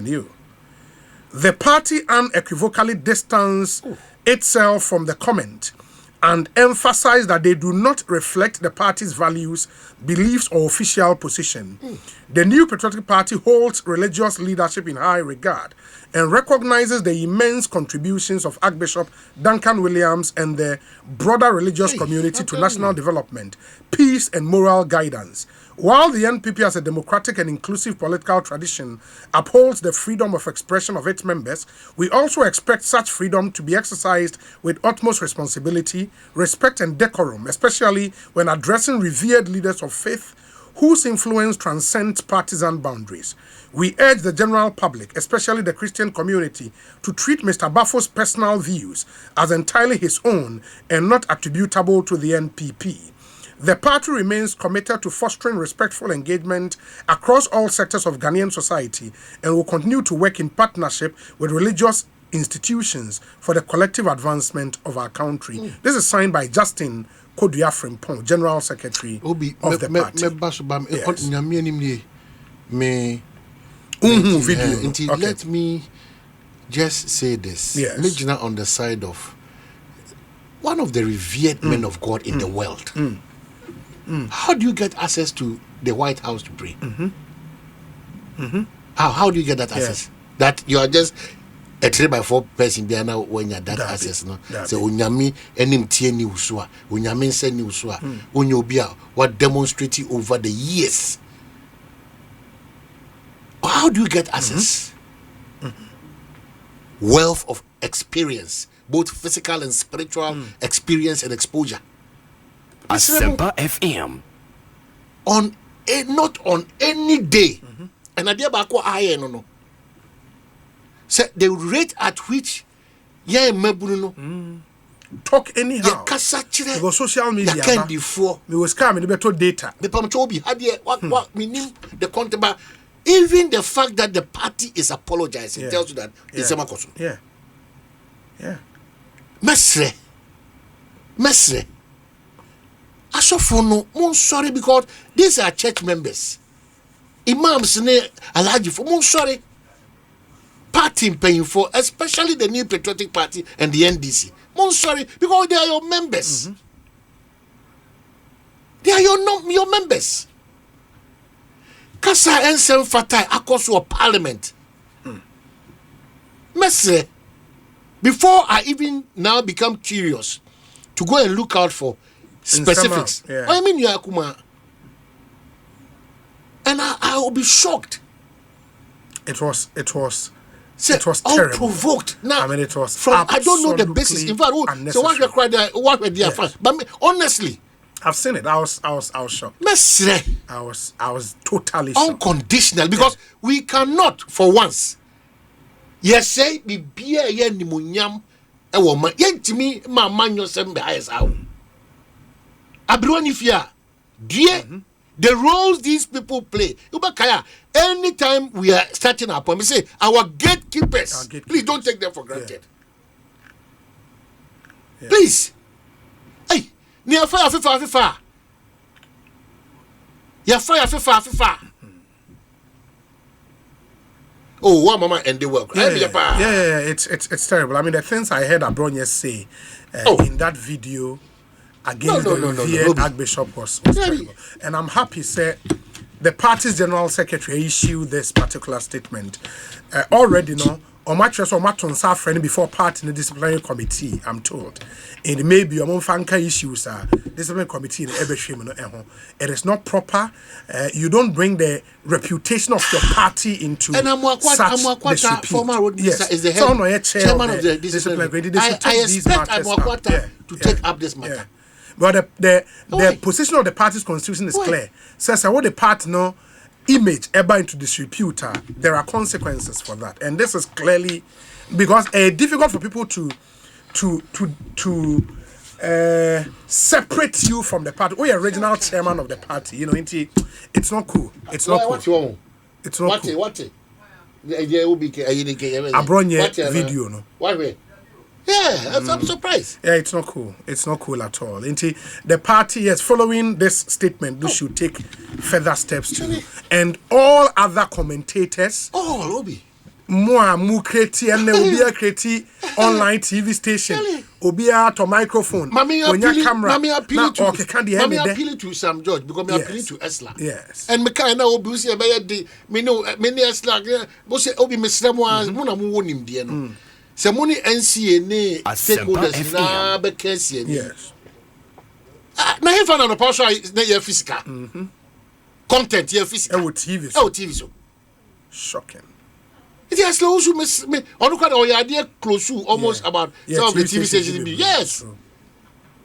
you. The party unequivocally distanced itself from the comment and emphasized that they do not reflect the party's values, beliefs, or official position. The New Patriotic Party holds religious leadership in high regard and recognizes the immense contributions of Archbishop Duncan Williams and the broader religious community to national development, peace, and moral guidance. While the NPP as a democratic and inclusive political tradition upholds the freedom of expression of its members, we also expect such freedom to be exercised with utmost responsibility, respect, and decorum, especially when addressing revered leaders of faith whose influence transcends partisan boundaries. We urge the general public, especially the Christian community, to treat Mr. Bafo's personal views as entirely his own and not attributable to the NPP. The party remains committed to fostering respectful engagement across all sectors of Ghanaian society and will continue to work in partnership with religious institutions for the collective advancement of our country. This is signed by Justin Kodua Frimpong, General Secretary of the party. Let me just say this. Yes. On the side of one of the revered men of God in the world. How do you get access to the White House to pray? How do you get that access? That you are just a 3x4 person there now when you have that access. No? So unyami NMT ni usua, unyami se ni usua, unyobia what demonstrating over the years. How do you get access? Wealth of experience, both physical and spiritual experience and exposure. Asempa FM. Not on any day. And I no. Say the rate at which talk anyhow. Because social media. Me was coming better data. The content, even the fact that the party is apologizing tells you that it's a makoso. Yeah. Mesre. Asofo no, sorry because these are church members. Imams ne alaji for mon sorry. Party paying for, especially the New Patriotic Party and the NDC. Mon sorry because they are your members. They are your members. Kasa ensem fatai akoso parliament. Mesre. Before I even now become curious to go and look out for specifics. I mean, Yakuma. And I will be shocked. It was terrible. Unprovoked. Now, I mean, it was from I don't know the basis. In fact, so what were their fans? But honestly, I've seen it. I was shocked. Mesre. I was totally shocked. Unconditional, because we cannot for once. Yes, say be beer yen nimunyam e woman yentimi ma manyo sem be eyes out. Abronifia, dear, the roles these people play. Ubakaya, anytime we are starting our point, we say our gatekeepers. Please don't take them for granted. Yeah. Please. Hey, near fire, FIFA. Ya fire, FIFA. Oh, what mama and they work. Yeah, it's terrible. I mean, the things I heard Abronye say in that video against the Archbishop was terrible. And I'm happy, say, the party's general secretary issued this particular statement. Already, on my trust, on my tonsa friend before party in the disciplinary committee, I'm told. And maybe your fanka issues are disciplinary committee in every shame. It is not proper. You don't bring the reputation of your party into and such former road minister is the chairman of the disciplinary committee. I expect Amwakwata to take up this matter. But the position of the party's constitution is clear. Says what the party image ever into disrepute, there are consequences for that, and this is clearly because difficult for people to separate you from the party. You're original chairman of the party, it's not cool. It's not cool. It's not cool. What? Abronye video no. What? Yeah, I'm surprised. Yeah, it's not cool. It's not cool at all. The party is following this statement. They should take further steps too. And all other commentators. Oh, Obi. Mu create and Obia create online TV station. Obia to microphone. When your camera. Mami appeal to Sam George because me appeal to Esla. Yes. And me kind of Obi say be me know many Esla. Bo say Obi me sremo mo na mo wonim de no. Semoni NCA ne stakeholders na be KCA. Yes. Na he fan no pastor na your physical. Content your physical. TV so. Shocking. It is slow to me. On the close to almost about some of the TV stations. Yes.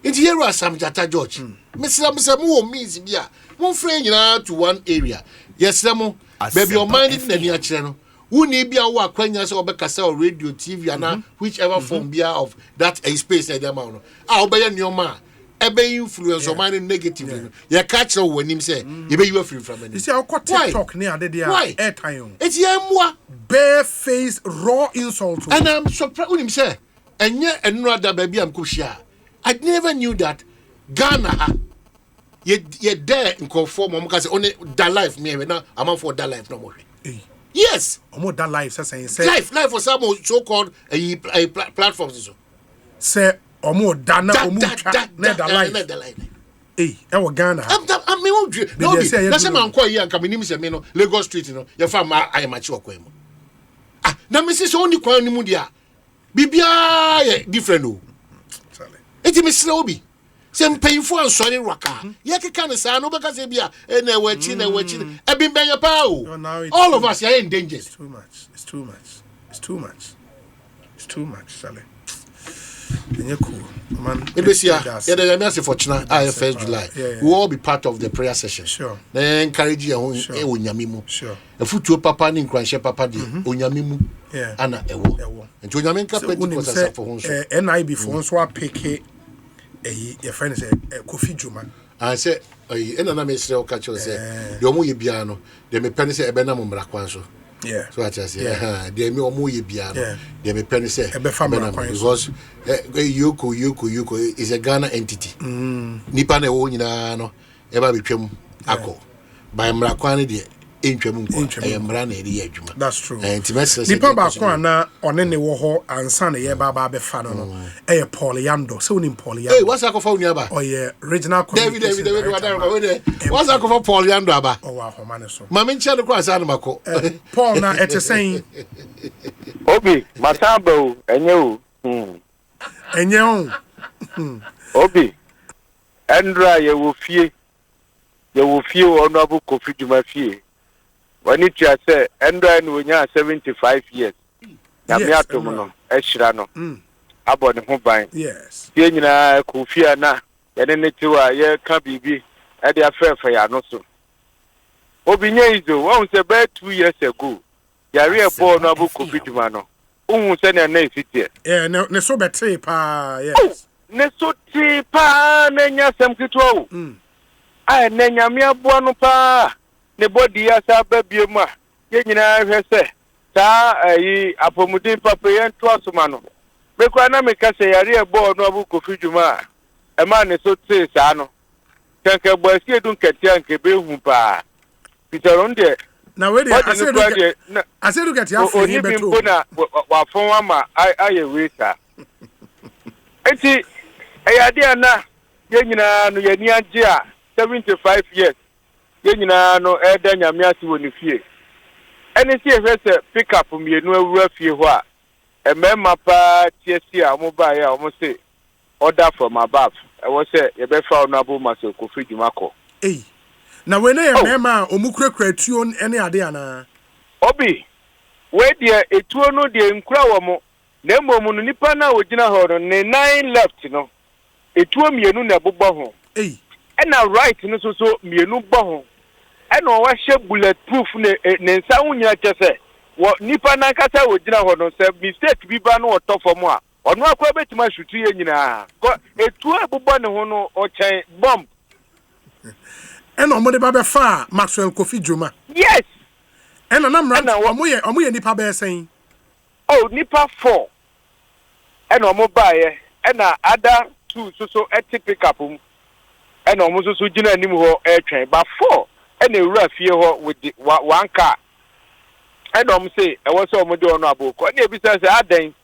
It's here as Sam Jata George. Mr. Mo means be one friend to one area. Yes, Samo. Baby, your mind in the near channel. Who need be our acquaintance or Becassa radio, TV, and whichever form be of that a space at the amount. I'll be your man. Ebe influence or mind negatively. You catch when him say, you be free from it. You see, I'll talk near the airtime. It's Yamwa. Bare-faced, raw insult. And I'm surprised when him say, and yet another baby I'm kushia. I never knew that Ghana, ye there in conform, because only that life, me, now I'm for that life no more. Yes. Almost that life, say. Life for some so-called platforms. Say, almost dana, nether life. Hey, our Ghana. I mean, no, that's a man quite young coming in Lagos Street, your farm, I am at your quem. Ah, now, Mrs. Only Quanimudia. Bibia different. It is Mr. Obi. Some painful and sorry rocker. Yaki say no because they be a watching. I've been bang a pow. All of us are in danger. It's too much. It's too much. It's too much. It's too much, Sally. And you're cool, man. This year, for China, 1st July. We will all be part of the prayer session. Sure. Then encourage your own Onyamimu. Sure. A foot papa in Cranshe Papa di Onyamimu. Yeah. Anna Ewo. And to Yaminka Pentecost for home. And I before so I pick your friend say Kofi Juma. I said, and another Mr. Catcher said, Your Moy Biano, they may penny say a Benamum Braquanso. Yeah. So I just say, they may Moy Biano, they may penny say a family because Yuko is a Ghana entity. Nipane Wonino, ever became Ako by Mraquani. That's true. Nipa baako na one ne wo ho ansa na ye baba be fa no no. E Poliando. So ni Poliando. Hey, what's that for Niaba? Oh yeah, regional community. David, what's that for Poliando aba? Oh wa homane so. Mama ncha no kwa sa no mako. Paul na ete saying Obi, matabo enye o. Enye o. Obi. Andra ye wo fie. Ye wo fie Honorable Kofi Juma fie. When it just say, Andra and when you are 75 years, Yamiato no, Eshirano, Abon Hobine. Yes. Yena Kufia na, and then it to a year can be at the affair for Yanoso. Obinya is the one say about 2 years ago. Yaria born Abu Kofitumano. Send a name city. Yeah, no, so better, pa, yes. Neso pa, Nenya Samkito. I Nenya Mia Buano pa. Ne body asa babiema ye nyina hwese ta ayi apomudin papa ye nto asoma no bekwa na meka se yare ebo no Abu Kofi Juma e ma ne so tse sa no kanka bo asi edun ketia nke be hu pa Peter onde na we dey asedu ketia afọ ni beto o na wa fon wa ma aye we sa enti ayade ana ye nyina no ye ni age a 75 years Yenina no eda nyamiasi woni fie ene si ehwese pick up mienu awura fie ho a emema pa tiesi a mo ba ya mo se order from above e wo se ye be fa Honorable Maso Kofi Juma ko na we na ye mema omukurakura tuo ene ade ana Obi we de etuo no de nkura wo mo na mmom no nipa na ogina ho no ne 9 left no etuo mienu na bobọ ho ena right no so mienu bọ ho ena o wa she bulletproof ne nsa wunya chese wo nipa na nkata ogina ho no se mistake bi ba no otofo mo a ono akwa betima shutu ye nyina etuo ebobọ ne ho no o chen bomb ena omo de ba be fa Maxwell Kofi Juma yes ena na mra omo ye nipa be sen oh nipa 4 ena omo ba ye ena ada 2 so etipicapum ena omo so gina anim ho etwen ba 4 ena ewura fie ho with the one car ena omo say e wo so omo de ono aboko ena ebisa say adan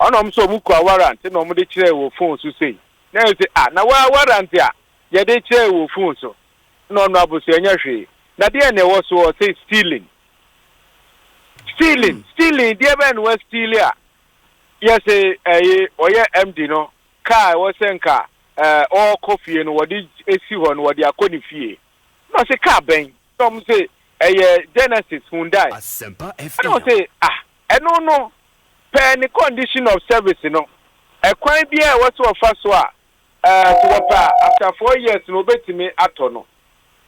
ona omo so omo kwa warrant ena omo de kire wo phone so say na say na warrant a ye de kire wo phone so na ono aboso enya hwe na de na wo so say stealing de ben was stealing yes oye MD no car was senka all coffee no wodi esi ho no wodi akoni fie no say car ben some say Genesis Hyundai Asempa FM no say eno no per ni condition of service no kwan bia e was ofa so to wapa after 4 years no betimi ato no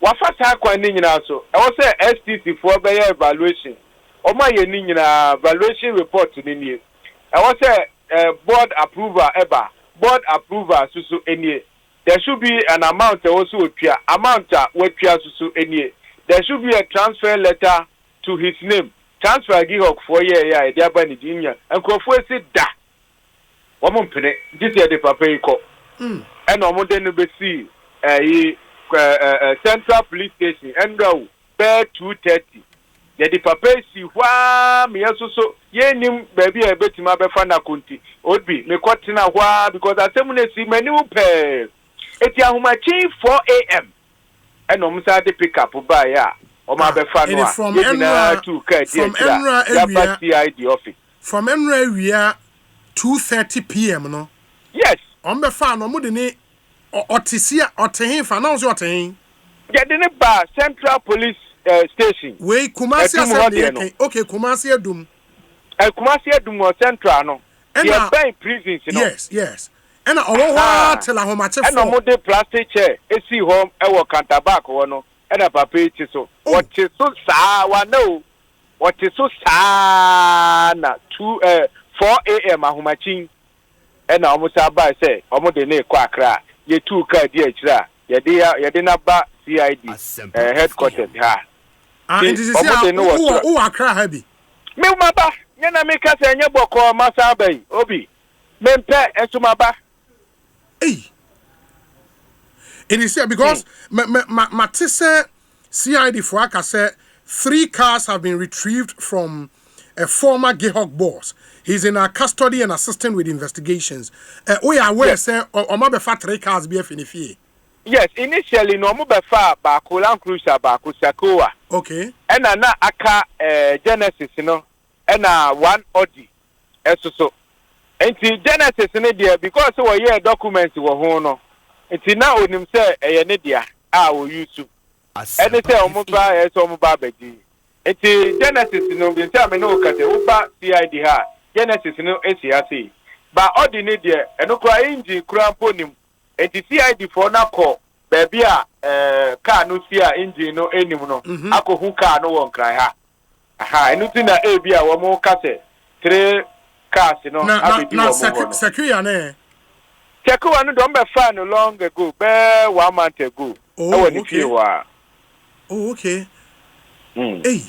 wafa ta kwan ni nyina so e was say STC for be evaluation Oma ye ni nyina valuation report ni nie. E was board approval eba. Board approval susu enie. There should be an amount also otwa. Amount wetwa susu enie. There should be a transfer letter to his name. Transfer gihok 4 year ya e dia ba ni dinya. Enkofo esi da. Womo mpene. This year the papa iko. And omo de no be see Central Police Station endaw be 2:30. Yedi papa si hwa me so ye nim baby e betima be fa na konti obi me kwatina hwa because asem na si mani upe eti ahomachi 4 am enom sa de pick up ba ya o ma be fa no a yina to ka di office from Enra area 2:30 p.m. no yes On be fan no mo de ne otisia otehin fa na so otehin. Yɛde ne ba Central Police Station. We Kumasi asem okay Kumasi adum. Kumasi adum o Central no. Ɛna ban prisons no. Yes. Ɛna owo ho tell ahomache for. Ɛna mo de plastic chair esi home ɛwɔ counterback wɔ no. Ɛna papa yi so. What so saa wa no. What so saa na 4 a.m. ahomachi. Ɛna omo sa ba say omo de ne kɔ Accra. Ye 2 car di akira. Yɛde na ba CID headquarters ha. It is who Accra happy. Me maba nyana me ka se nye boko masa bai obi. Me mpe esumaba. Hey. It is here because Matisse CID for aka say 3 cars have been retrieved from a former Gehog boss. He's in our custody and assisting with investigations. We are aware say Oma be fa 3 cars be finifie. Yes, initially no mo be fa ba ko Land Cruiser ba ko Sakoa. Okay. Ena na aka Genesis no. Ena 1 Audi. So. Enti Genesis ne dia because we hear documents wo ho no. Enti na onim say eye ne dia a wo use. Ene say omo ba e so omo ba bagi. Enti Genesis no bi say me no ka say wo ba CID ha. Genesis no esi ase. Ba Audi ne dia eno kura engine kura mponim. Enti CID for na call baby a car no sia engine no enim no akohu car no won kran ha. Aha enu ti na e bia wo mo ka say 3 cars no abedi wo mo. Secure na Secure no don be fan no long ago be 1 month ago. Okay. Oh okay. Hey.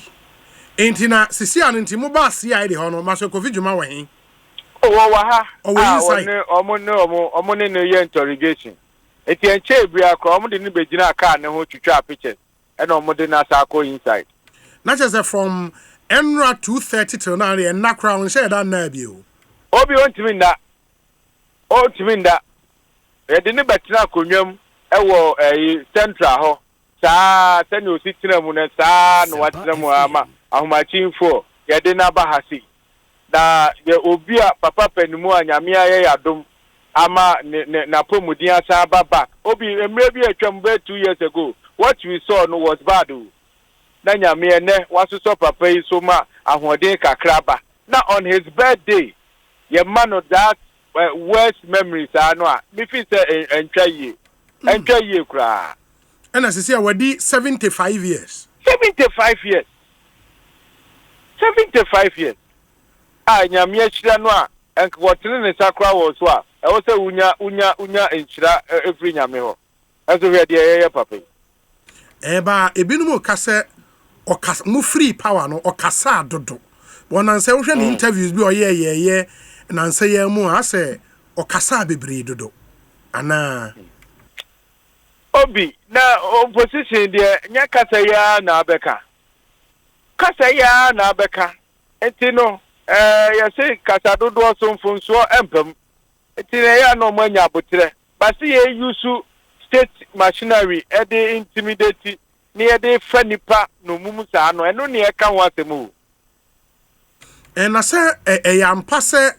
Enti na sisi an enti mo ba CID ho no maso kofi djuma wa hin. Oh wa ha. Omo ne no ye interrogation. Eti enche bia ko omo de ni begina car ne ho twitwa pictures. E na omo de na sa ko inside. Na just from Enra 230 till now and na crown share that na bi o. Obi ontimi nda. O ntimi nda. E de ni betina konwam e wo central ho. Saa tani ositina mu na saa no watina mu ama ahomachi info ye de na ba hasi. Da ye obi a papa panimu anyame aye yadom ama na pomudin asa back obi emre bi atwam be 2 years ago what we saw no was bad na nyame ene waso papa yi so ma ahoden kakraba na on his birthday ye man of that worst memories ano a me fi say entwa ye kra and as say wadi 75 years 75 years nyame achira no a enkwotene ne sakra wo so a e wo se unya enchira every nyame ho eso we de papa ba ebinum ka se okasa no free power no okasa dodo wonan se wo hwe ne interviews bi oye nan se ye mu a se okasa bebre dodo ana obi na opposition de nya kasa ya na abeka enti no ya say kasa dodo so mfunso empem etire ya no manya botre but ye use state machinery e dey intimidate ni e dey fanipa no mumu sa no eno ne e ka ho asemu na say ya mpase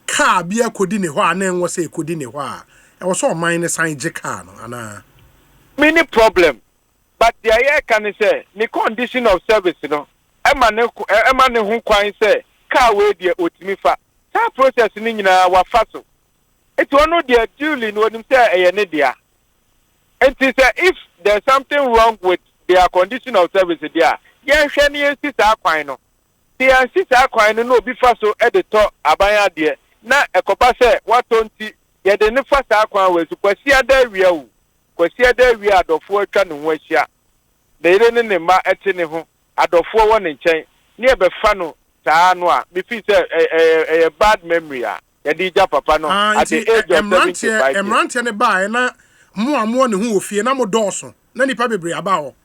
car bia kodi ne ho ana enwo say kodi ne ho a e wo so man ne san je car no ana many problem but the air can say the condition of service no ema ne ho kwan say car we dey otimi fa that process ni nyina wa fa so it one dey duly no nim say e ne dia and say if there's something wrong with their condition of service there ye hwe ne sisa kwan no the sisa kwan no obi fa so e dey to abanya de na ekopa say watonti ye dey ne fa sa kwan we su kwasi ada wia wu kwasi ada wia adofo atwa ne ho ahia de ire ne ma ete ne ho adofo wo ne nchen ne e be fa no saa no a me fi say a bad memory a ye di ja papa no at the age of 75 emrante ne ba na mo ne ho ofie na mo dɔɔso na nipa bebre aba ho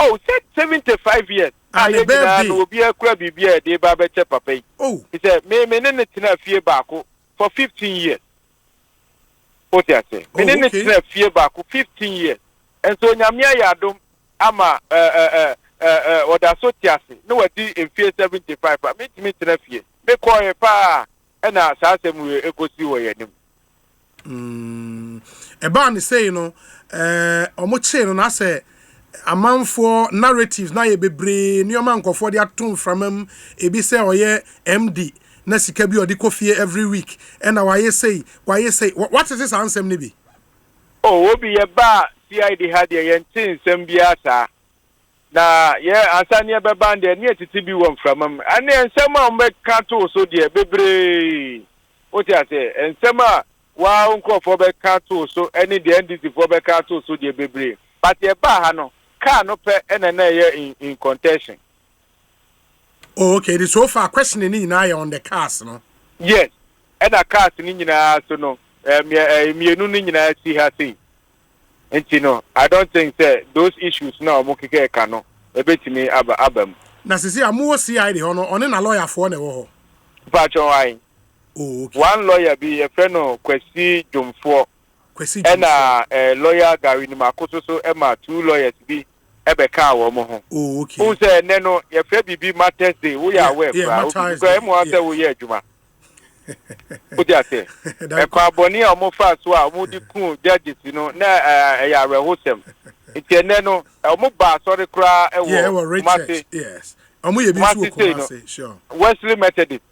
oh 75 years and baby no obi akura bibia de ba be che papa yi oh he said me ne tina fie baako for 15 years what you say me ne tina fie baako 15 years and so nyamia ya dom ama oda so tiase no wadi in fie 75 me tina fie me ko e pa na sa asem we ekosi wo yanim Eba ni say no omo che no na say amanfo narratives na ye bebre ni oma nkofo de atom framam ebi say oye MD na sika bi odi kofie every week and why you say what is this answer ni bi oh obi ye ba CID had ye ntin nsem bia sa na ye asane be band e ne titi bi won framam ane nsem a mbe ka to so de bebre o ti ase nsem a wa nkofo be ka to so any the NDC for be ka to so de bebre but ye ba ha no car no pe na ye in contention. Oh, okay, the so far questioning ni na on the cars no. Yes. And a cars ni nyina so no. Mienu ni nyina si ha sei. Enti no, I don't think say those issues now mo keke ka no. Ebetimi abam. Na sisi amu CID ho no, one na lawyer for na wo ho. Patcho why? Oh, okay. One lawyer be a friend no Kwesi Jomfo. Kwesi Jomfo. And lawyer Gary ni makoso so Emma two lawyers be ebeka wo mo ho. Oh, okay. Who say neno ye fe bibi matters day we are aware fra. Because emo ase we ye adwuma. Odi ase. E kwa boni a mo fa so a mo di kun judges no na ya rehosem. Nti neno mo ba sorry kra e wo. Yeah, we Richard. Yes. Omo ye bi so ko say sure. Wesley Methodist.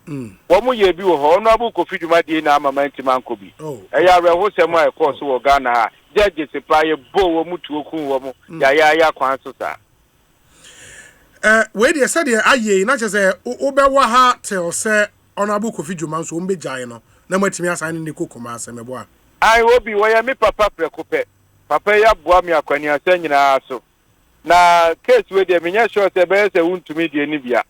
Womu ye bi wo ho no abu ko fiduma die na ama manti manko bi. Ya rehosem a e course wo Ghana ha. Judges play bo wo mutu okun wo mo ya kwan so sa we dey say dey aye na che say wo be wa ha till say honorable Kofi Dwuma so mbe jai no na matimi asan ne kokoma asem bo a ai obi wo ya mi papa prekope papa ya boa mi akwani asan nyina so na case we dey menya sure say be say wuntumi die ni bia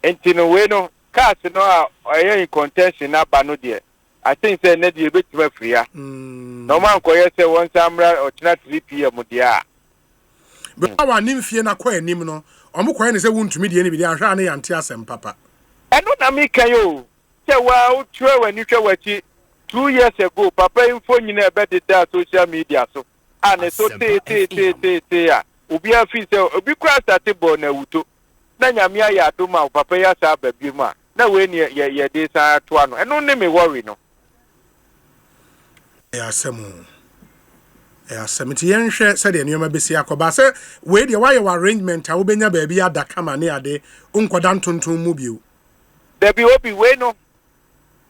enti no we no case no a in contention na ba no dey I think say na dey betima free no man ko ye say won samra o tina 3 pm dia be awa nimfie na kwa anim no omo kwa ne say wuntumi die ni bi dia hwa na yante asem papa eno na mi kan yo say wa o twa wani twa wachi 2 years ago papa info nyina e be dey social media so and so te ya obi afi say obi kwa start bo na wuto na nyame ya adoma papa ya sa babi ma na we ni ye dey sa to ano eno ne me worry no asem ti yenhwe se de nneoma besi akoba se we de why your arrangement a wo benya ba bia da kama ne ade unkoda ntonton mu bio there be obi we no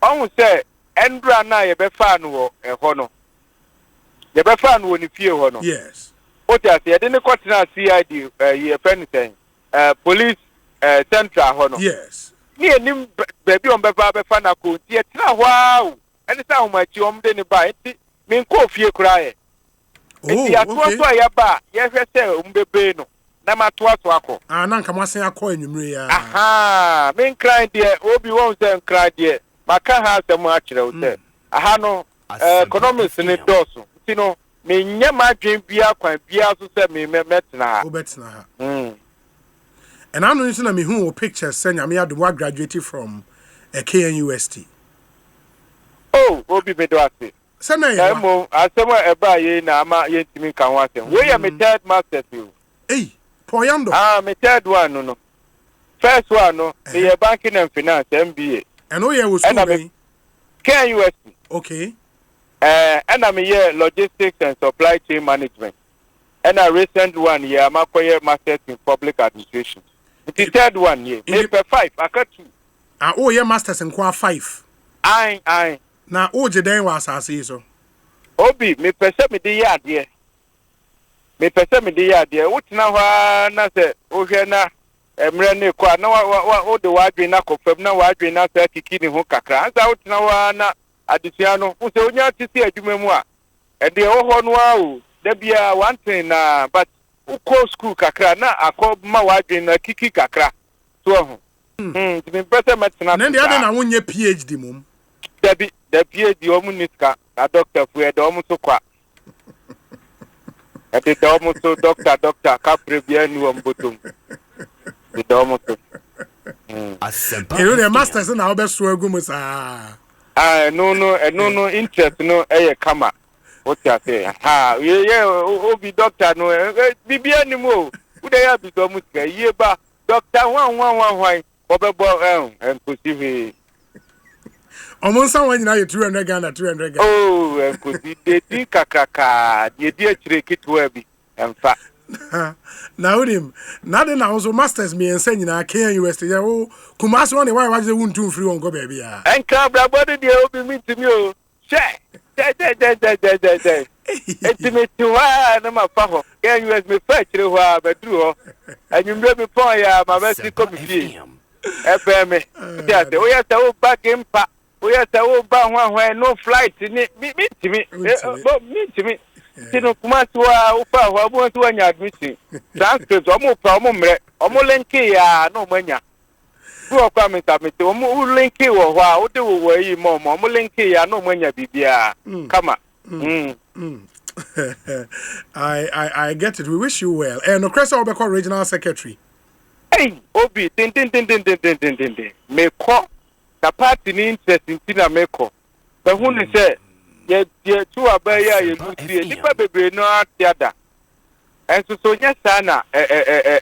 on say endra na ye be fa no wo ho no ye be fa no ni fie ho no yes what you say de ne kwatena CID ye feniten police central ho no yes ni enim baby on be fa na ko tie tra wow ene sa ho machi om de ne ba enti min ko fie kura e enti ato so ya ba ye hwe se mbebe no na mato ato akọ na nka masen akọ anwumre ya aha min cry there obi won say cry there maka ha asem a kire o say aha no economics ni doso enti no me nya madwen bia kwan bia so say me metena ha obetina ha and I know you see na me hu pictures say nyame adom graduated from KNUST. Oh, obi me do ase. Say na mo asem a eba ye na ama ye ntimi kan ho asem. We ya me third master you. Hey, poyando. Me third one no. First one no, me banking and finance MBA. And oh yeah was school me. KNUST. Okay. And I'm here logistics and supply chain management. And a recent one here, I'm a master's in public administration. The third one here, maybe 5. I got 2. Oh yeah, masters in qua 5. Aye. Now oh jeden was asase so. Obi me pese me de ya de. Me pese me de ya de. Wutina hwa na se o hwe na emre ne kwa na o de wadwe na kofam na wadwe na se kiki ne ho kakra. Anza wutina hwa na adisia no. Wo se onya tisi adwuma mu a. E de ho ho no a o. Da bia one thing na but uko school kakra na akoma wadwe na kiki kakra. So ho. Me pese me tena. Na de ade na wonye PhD mum. The PhD omuniska a doctor fu e do mu so kwa e de do mu so doctor ka prebia ni wo mbotom de do mu so you the masters na obeso agum sa no interest no e kama what you say ye obi doctor no bibia ni mo u de ya bi do mu ska ye ba doctor wan obebo enkosi Almost someone you 200 Ghana, 200 Ghana. Oh, and could be the kakaka, the dear trick it will be. In fact, Now him, nothing I also masters me and saying I can't US. Oh, Kumas one, why was the wound too free on go baby? and Cabra body the open me to you. Check. Estimate to why I'm a papa. Can you as me fetch you while I do? And you may be point, my best copy. FM. Yes, we have to back in pa. We have to back one no flight in it. Meet me. Meet me. Tino Kumaswa, Upa, who want to any admission. Transcript, almost Omolenki, no mania. Who are coming to me to Omolenki or what do we more Momolenki, no mania bibia. Come on. I get it. We wish you well. And Cressa Obeko Regional Secretary. Hey, Obi, din. Me call the party interest in Tina Meko. The one say, yeah, 2 abaya, you see, Nipa Baby no theater. And so, yes, Sana,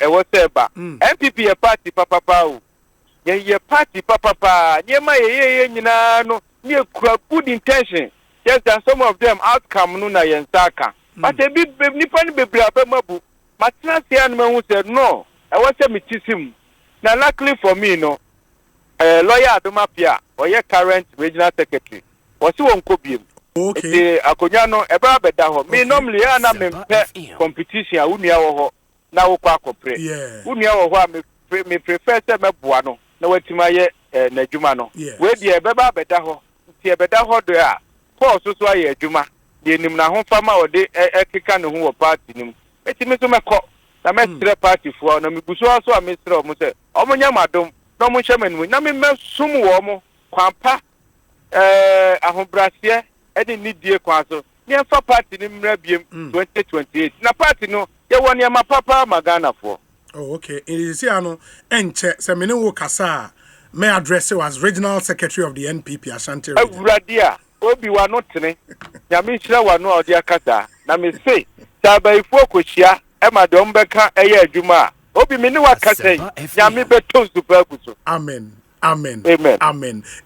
whatever. MPP a party, Papa. Yeah, party, Papa. Yeah, my, no, near good intention. Yes, and some of them outcome Nuna and Saka. But a bit Nipan Baby Abemabu. Matrasian man who said no. I want to meet him. Now, luckily for me, no, lawyer Adomapia, or your current regional secretary, was you on Kobium. Okay, Akonyano, a barber. Me normally, I'm a competition. I wouldn't know now. Yeah, wouldn't know what me prefer to me buano. No, what to my Nejumano. Where the Baba Bedaho, the Bedaho, there. Poor so a Juma, the Nimna Farmer or the Ekikan who were party. It's me to my call. Na mestre party for na miguso aso a mestre o mo se o mo nya madom na mo hyemen mu na me mesum wo mo kwampa ahobrase e de nidie kwaso ne fa party ni mra biem 2028 na party no ye won ya mapapa magana for. Oh, okay. It is ano enche se me ne wo kasa me address was regional secretary of the NPP Asante region. Awuradia obi wa no tene ya me hira wa no odi akata na me say tabaifo kohia Emma Dombeka eye adwuma obi me ne wakasai ya me beto super guso. Amen.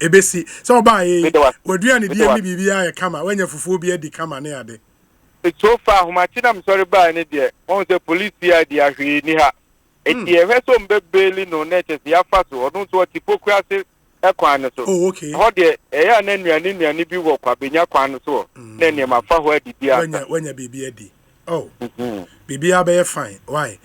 Ebesi so ba ye wadua ne die mi bibia ye kama wanya fufu bi edi kama ne ade. So far humachi na sorry ba ne die won say police ya di ahwe ni ha eti e hwe so mbebeli no na che ya fa so odun so tipokura se ekwan so. Oh, okay. Ho de e ya na nuane bi wo kwa benya kwan so na ne ma fa ho adi bia wanya bibia edi. Oh. Bibia be fine. Why?